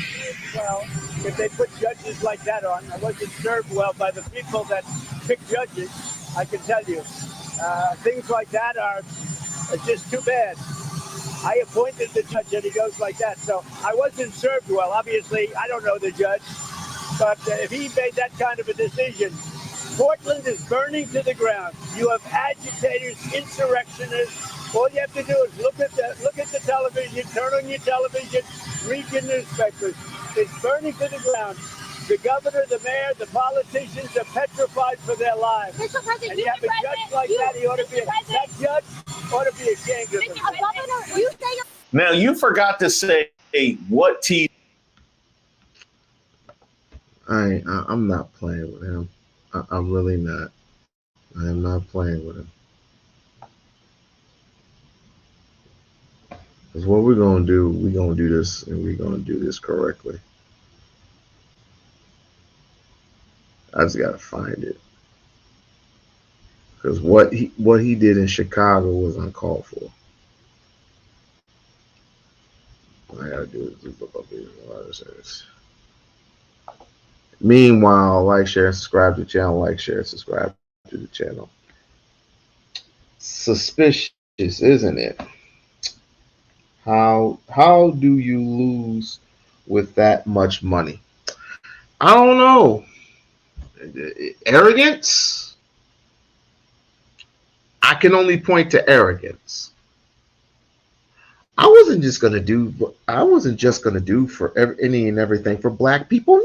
served well if they put judges like that on. I wasn't served well by the people that pick judges. I can tell you, things like that are just too bad. I appointed the judge and he goes like that. So I wasn't served well. Obviously, I don't know the judge. But if he made that kind of a decision, Portland is burning to the ground. You have agitators, insurrectionists. All you have to do is look at the television, turn on your television, read your newspapers. It's burning to the ground. The governor, the mayor, the politicians are petrified for their lives. Mr. President, And you have a judge like that, he ought to be that judge ought to be ashamed of him. Governor, you say Now you forgot to say what T. I'm not playing with him. I'm really not. I am not playing with him. Because what we're gonna do, we're gonna do this, and we're gonna do this correctly. I just gotta find it. Because what he did in Chicago was uncalled for. All I gotta do is look up these. Meanwhile, like, share, and subscribe to the channel. Like, share, and subscribe to the channel. Suspicious, isn't it? How do you lose with that much money? I don't know. Arrogance? I can only point to arrogance. I wasn't just gonna do for any and everything for black people.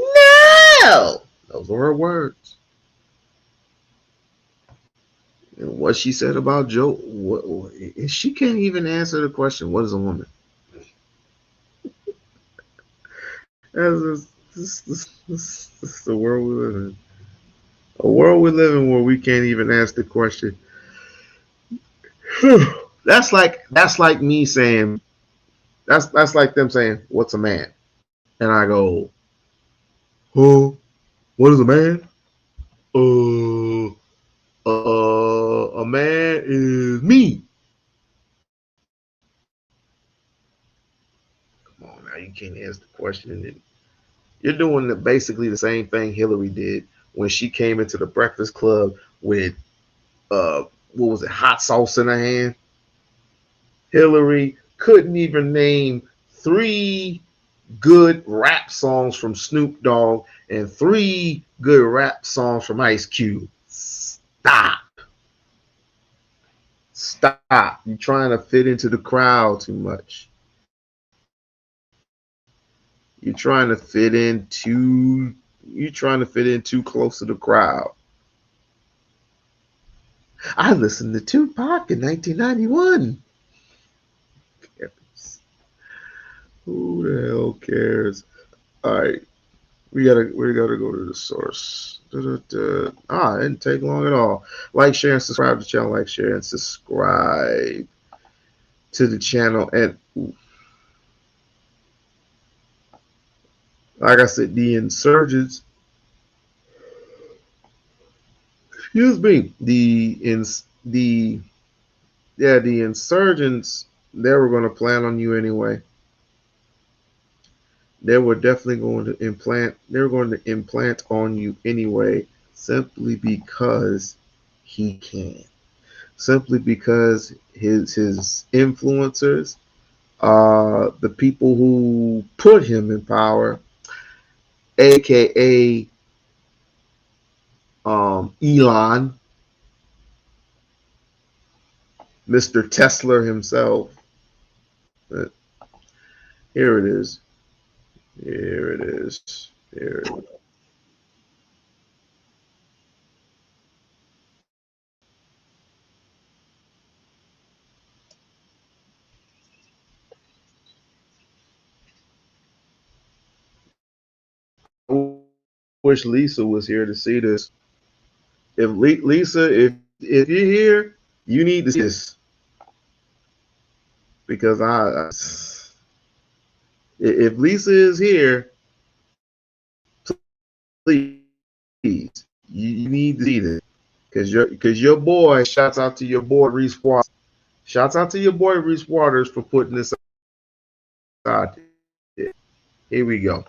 No, those were her words. And what she said about Joe, she can't even answer the question. What is a woman? This is the world we live in. A world we live in where we can't even ask the question. That's like me saying, that's like them saying, "What's a man?" And I go, "Oh, what is a man? A man is me." Come on now, you can't ask the question. And you're doing basically the same thing Hillary did when she came into the Breakfast Club with what was it, hot sauce in her hand. Hillary couldn't even name 3 good rap songs from Snoop Dogg and 3 good rap songs from Ice Cube. Stop. You're trying to fit into the crowd too much. You're trying to fit in too close to the crowd. I listened to Tupac in 1991. Who the hell cares? All right, we gotta go to the source. It didn't take long at all. Like, share, and subscribe to the channel. Like, share, and subscribe to the channel. And like I said, the insurgents. Excuse me. The insurgents. They were going to plan on you anyway. They were definitely going to implant. They were going to implant on you anyway, simply because he can. Simply because his influencers, the people who put him in power, aka Elon, Mr. Tesla himself. But here it is. Here it is. Here it is. I wish Lisa was here to see this. If Lisa, if you're here, you need to see this, because if Lisa is here, please, you need to see this, because your boy. Shouts out to your boy Reese Waters. Shouts out to your boy Reese Waters for putting this out. Here we go.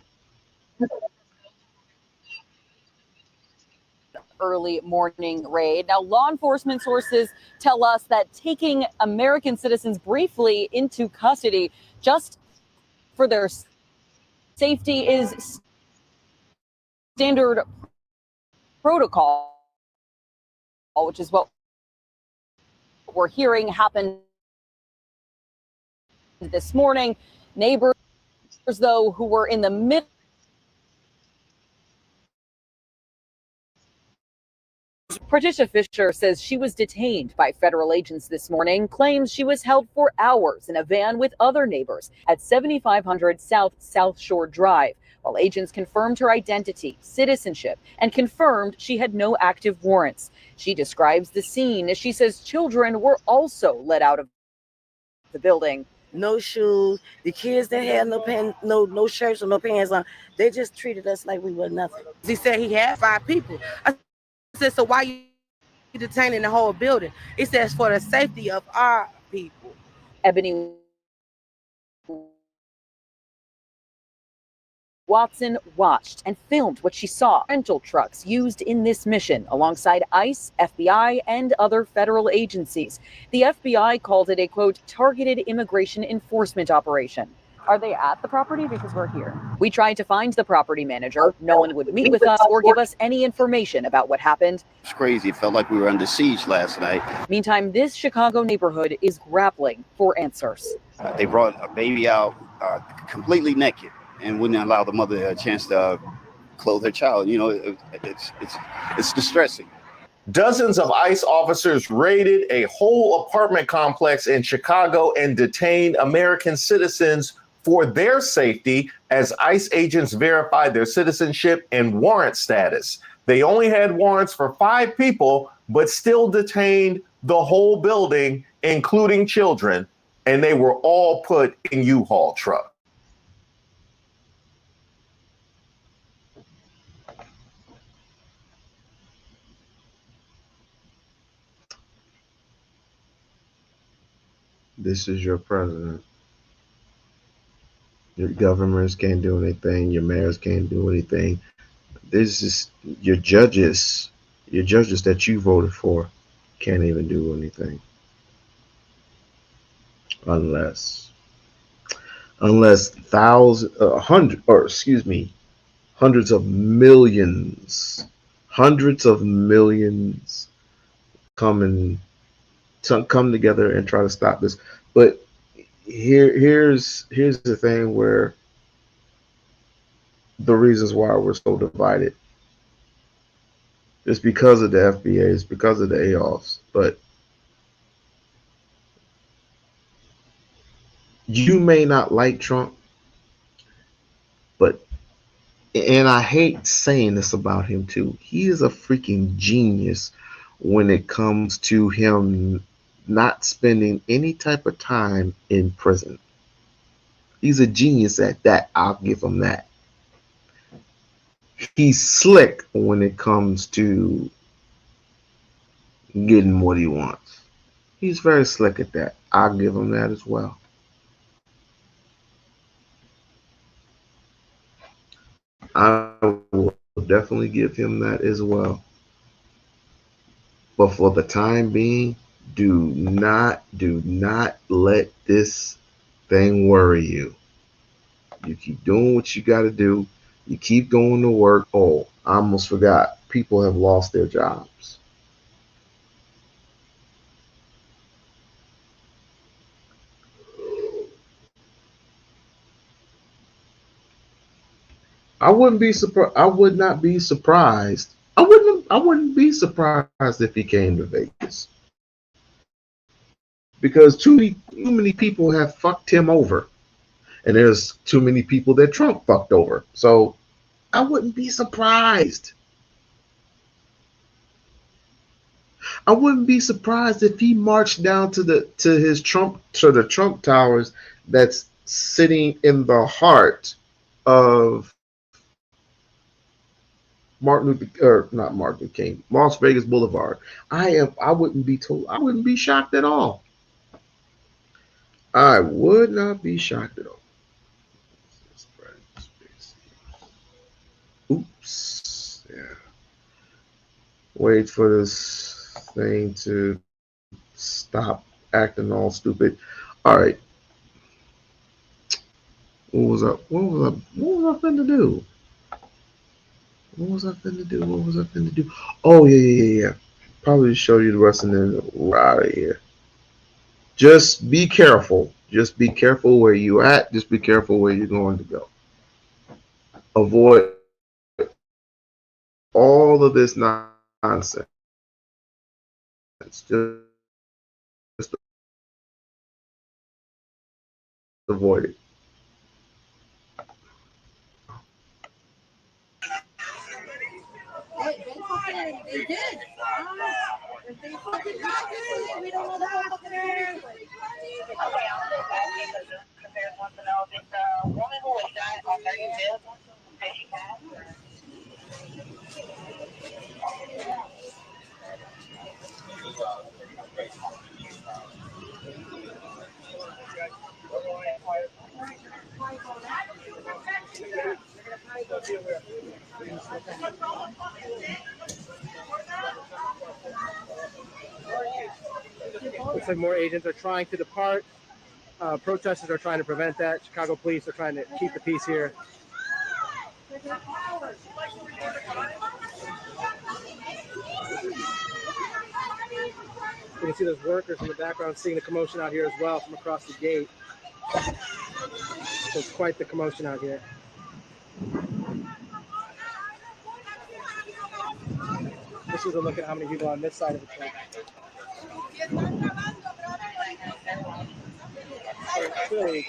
Early morning raid. Now, law enforcement sources tell us that taking American citizens briefly into custody just for their safety is standard protocol, which is what we're hearing happened this morning. Neighbors, though, who were in the middle Patricia Fisher says she was detained by federal agents this morning, claims she was held for hours in a van with other neighbors at 7500 South Shore Drive, while agents confirmed her identity, citizenship, and confirmed she had no active warrants. She describes the scene as she says children were also let out of the building. No shoes. The kids didn't have no pants, no shirts or no pants on. They just treated us like we were nothing. He said he had 5 people. I said, so why you detaining the whole building? He says for the safety of our people. Ebony Watson watched and filmed what she saw rental trucks used in this mission alongside ICE, FBI, and other federal agencies. The FBI called it a, quote, targeted immigration enforcement operation. Are they at the property? Because we're here. We tried to find the property manager. No one would meet with us or give us any information about what happened. It's crazy. It felt like we were under siege last night. Meantime, this Chicago neighborhood is grappling for answers. They brought a baby out completely naked and wouldn't allow the mother a chance to clothe her child. You know, it's distressing. Dozens of ICE officers raided a whole apartment complex in Chicago and detained American citizens for their safety as ICE agents verified their citizenship and warrant status. They only had warrants for 5 people, but still detained the whole building, including children, and they were all put in U-Haul trucks. This is your president. Your governors can't do anything. Your mayors can't do anything. This is your judges. Your judges that you voted for can't even do anything unless hundreds of millions, come together and try to stop this. But here's the thing where the reasons why we're so divided. It's because of the FBA, it's because of the AOFs, but you may not like Trump, but, and I hate saying this about him too, he is a freaking genius when it comes to him not spending any type of time in prison. He's a genius at that. I'll give him that. He's slick when it comes to getting what he wants. He's very slick at that. I'll give him that as well. I will definitely give him that as well. But for the time being, do not let this thing worry you. You keep doing what you got to do. You keep going to work. Oh, I almost forgot. People have lost their jobs. I wouldn't be surprised. I would not be surprised. I wouldn't be surprised if he came to Vegas. Because too many people have fucked him over. And there's too many people that Trump fucked over. So I wouldn't be surprised. I wouldn't be surprised if he marched down to the Trump Towers that's sitting in the heart of not Martin Luther King, Las Vegas Boulevard. I wouldn't be shocked at all. I would not be shocked at all. Oops. Yeah. Wait for this thing to stop acting all stupid. All right. What was I finna do? What was I finna do? Oh, yeah. Probably show you the rest and then we're out of here. Just be careful. Just be careful where you at. Just be careful where you're going to go. Avoid all of this nonsense. It's just avoid it. They did. If they fucking got it, we don't know the whole fucking area. Looks like more agents are trying to depart. Protesters are trying to prevent that. Chicago police are trying to keep the peace here. You can see those workers in the background seeing the commotion out here as well from across the gate. So it's quite the commotion out here. This is a look at how many people are on this side of the track. So really,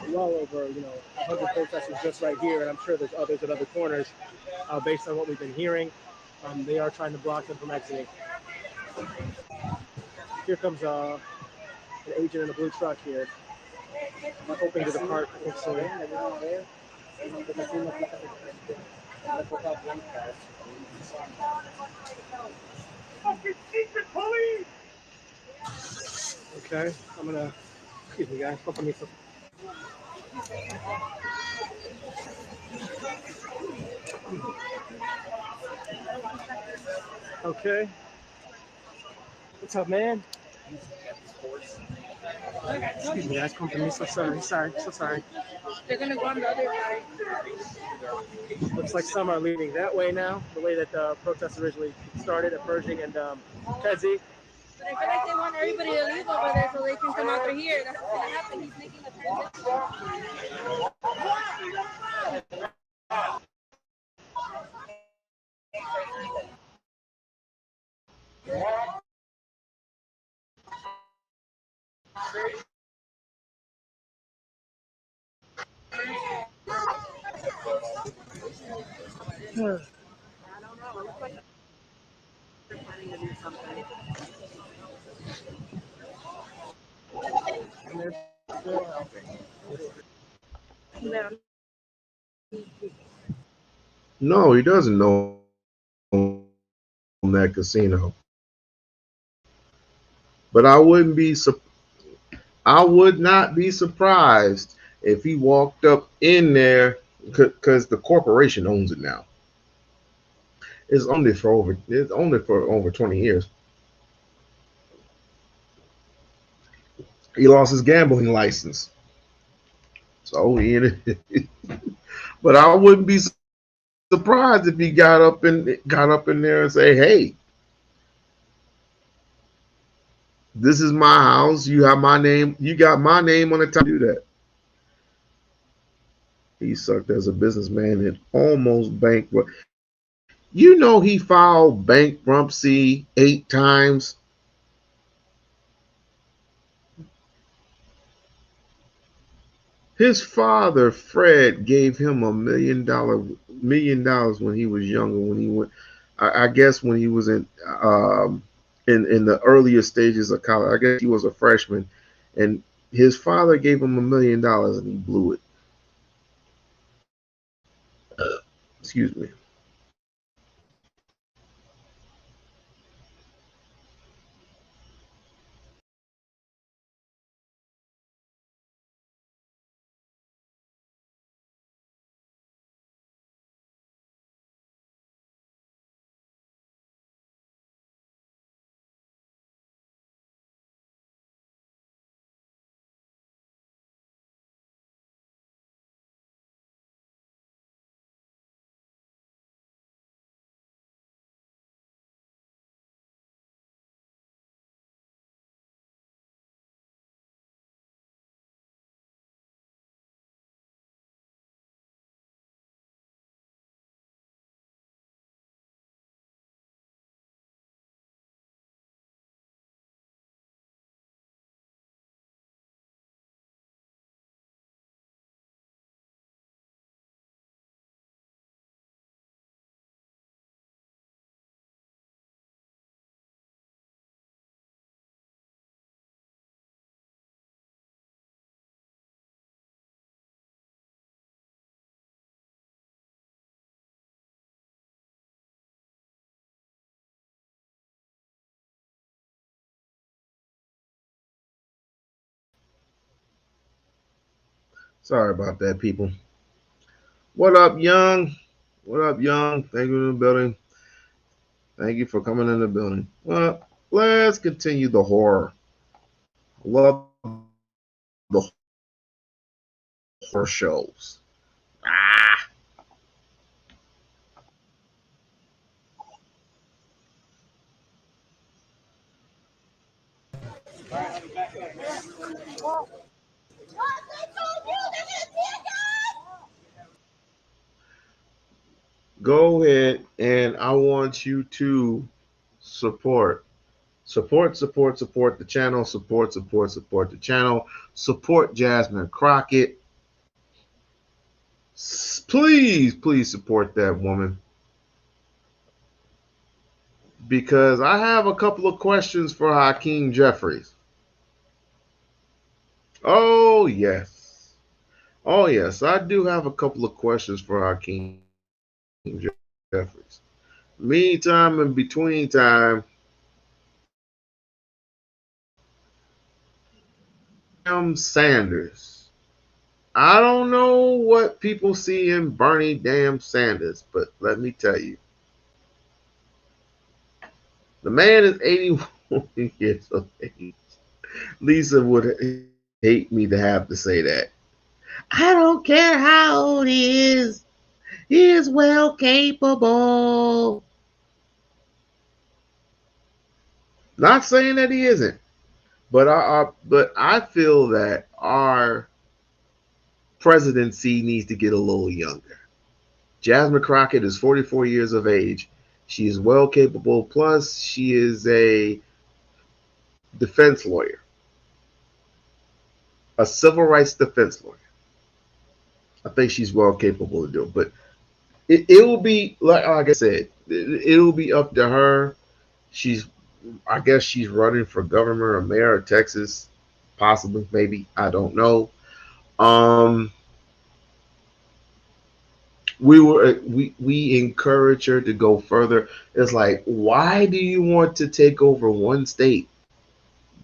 well over 100 protesters just right here, and I'm sure there's others at other corners. Based on what we've been hearing, they are trying to block them from exiting. Here comes an agent in a blue truck here, hoping to depart, I think soon. Okay, I'm gonna, excuse me guys, hold on me for. Okay. What's up, man? Excuse me, guys. Come to me. So sorry. So sorry. They're gonna go on the other side. Looks like some are leaving that way now, the way that the protests originally started at Pershing and Kedzie. But I feel like they want everybody to leave over there so they can come out through here. That's what's gonna happen. He's making a transition. No, he doesn't know that casino. But I would not be surprised if he walked up in there because the corporation owns it now. It's only for over 20 years. He lost his gambling license. So but I wouldn't be surprised if he got up in there and say, "Hey, this is my house. You have my name. You got my name on the top." Do that. He sucked as a businessman and almost bankrupt. You know he filed bankruptcy 8 times. His father, Fred, gave him $1 million when he was younger. When he went, I guess when he was in the earlier stages of college. I guess he was a freshman, and his father gave him $1 million, and he blew it. Excuse me. Sorry about that, people. What up, Young? What up, Young? Thank you for the building. Thank you for coming in the building. Well, let's continue the horror. Love the horror shows. Ah. Go ahead, and I want you to support. Support the channel. Support the channel. Support Jasmine Crockett. Please support that woman. Because I have a couple of questions for Hakeem Jeffries. Oh, yes. Oh, yes. I do have a couple of questions for Hakeem Jeffries. Meantime and between time, Sanders. I don't know what people see in Bernie damn Sanders, but let me tell you, the man is 81 years of age. Lisa would hate me to have to say that. I don't care how old he is. He is well capable. Not saying that he isn't, but I feel that our presidency needs to get a little younger. Jasmine Crockett is 44 years of age. She is well capable. Plus, she is a defense lawyer, a civil rights defense lawyer. I think she's well capable of doing. But it will be like I said, it will be up to her. I guess she's running for governor or mayor of Texas, possibly, maybe. I don't know. Um, we encourage her to go further. It's like, why do you want to take over one state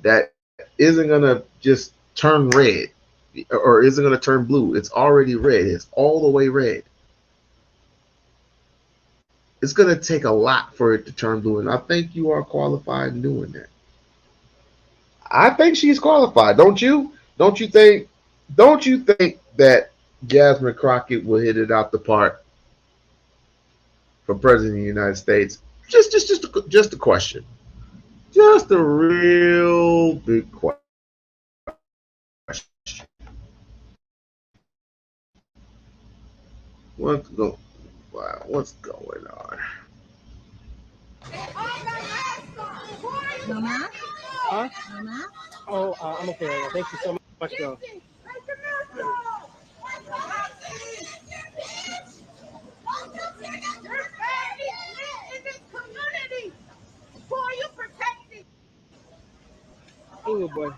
that isn't gonna just turn red or isn't gonna turn blue? It's already red. It's all the way red. It's gonna take a lot for it to turn blue, and I think you are qualified in doing that. I think she's qualified. Don't you? Don't you think? Don't you think that Jasmine Crockett will hit it out the park for president of the United States? Just a question. Just a real big question. What's go? Wow, what's going on? Mama? Huh? Mama? Oh, I'm okay right now. Thank you so much, girl. Oh boy.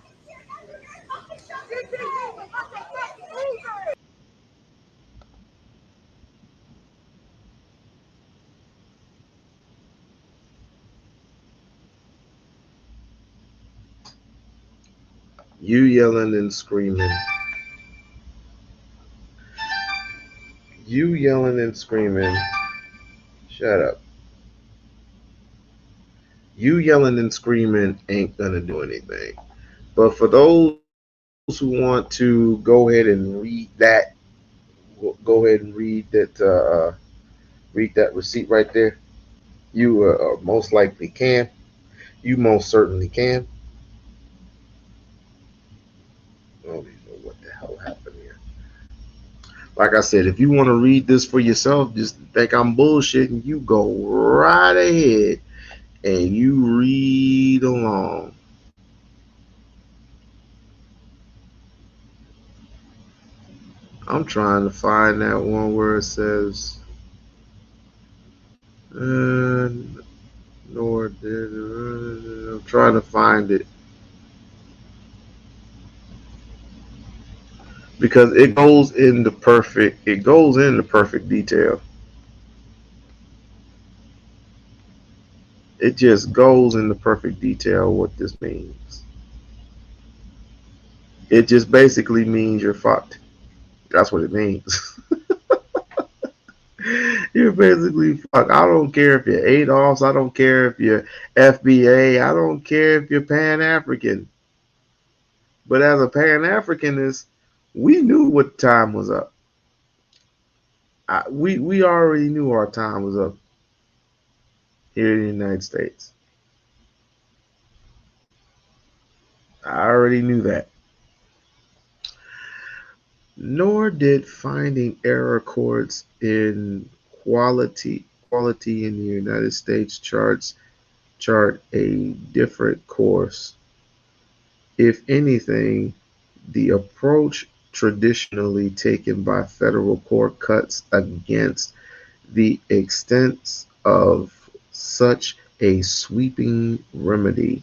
You yelling and screaming. You yelling and screaming. Shut up. You yelling and screaming ain't gonna do anything. But for those who want to go ahead and read that receipt right there. You most likely can. You most certainly can. Oh, what the hell happened here? Like I said, if you want to read this for yourself, just think I'm bullshitting. You go right ahead and you read along. I'm trying to find that one where it says, nor did. I'm trying to find it because it goes into perfect. It goes into perfect detail. It just goes into perfect detail what this means. It just basically means you're fucked. That's what it means. You're basically fuck. I don't care if you're ADOS. I don't care if you're FBA. I don't care if you're Pan African. But as a Pan Africanist, we knew what time was up. We already knew our time was up here in the United States. I already knew that. Nor did finding error codes in quality in the United States chart a different course. If anything, the approach traditionally taken by federal court cuts against the extent of such a sweeping remedy.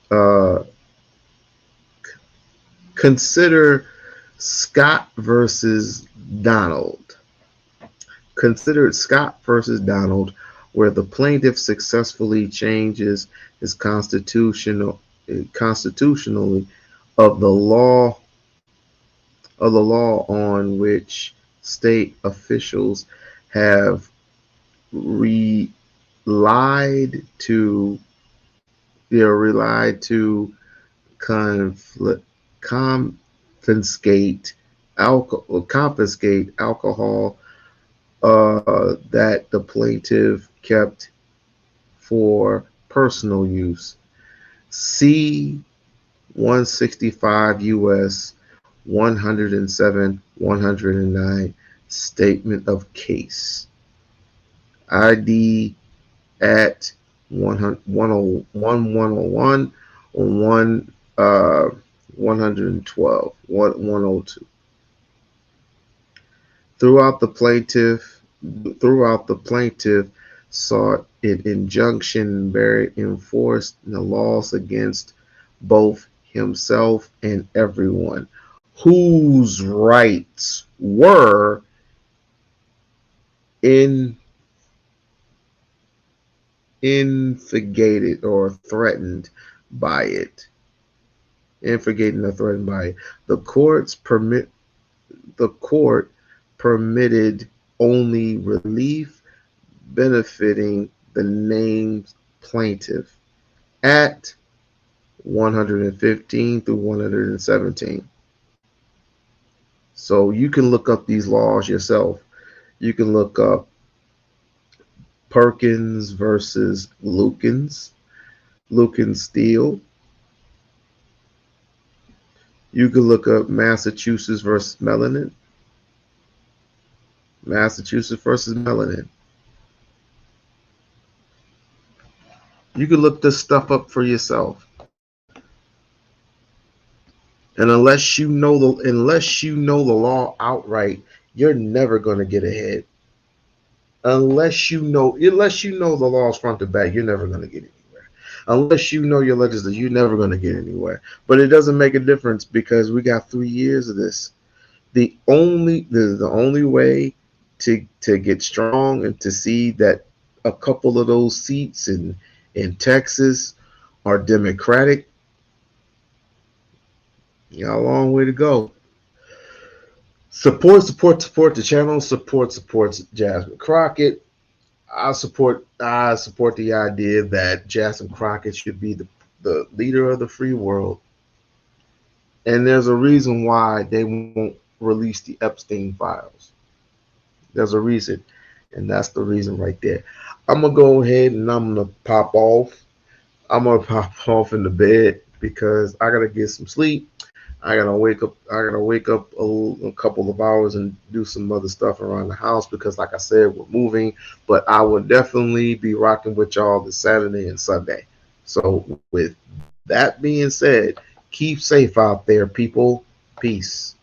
Uh, consider Scott versus Donald. Consider Scott versus Donald, where the plaintiff successfully changes his constitutionally of the law on which state officials have relied to conflict, confiscate alcohol that the plaintiff kept for personal use. C 165 U.S. 107 109 Statement of Case. ID at 101 101 112 102. Throughout the plaintiff sought an injunction very enforced the laws against both himself and everyone whose rights were infuriated or threatened by it. Infuriated or threatened by it. The court permitted only relief benefiting the named plaintiff at 115 through 117. So you can look up these laws yourself. You can look up Perkins versus Lukens Steel. You can look up Massachusetts versus Melanin. Massachusetts versus Melanin. You can look this stuff up for yourself. And unless you know the law outright, you're never going to get ahead. Unless you know the laws front to back, you're never going to get anywhere. Unless you know your legislature, you're never going to get anywhere. But it doesn't make a difference because we got 3 years of this. The only way to get strong and to see that a couple of those seats in Texas are Democratic, you got a long way to go. Support the channel. Support Jasmine Crockett. I support the idea that Jasmine Crockett should be the leader of the free world. And there's a reason why they won't release the Epstein files. There's a reason, and that's the reason right there. I'm gonna go ahead and I'm gonna pop off. I'm gonna pop off in the bed because I gotta get some sleep. I gotta wake up a couple of hours and do some other stuff around the house because, like I said, we're moving. But I will definitely be rocking with y'all this Saturday and Sunday. So with that being said, keep safe out there, people. Peace.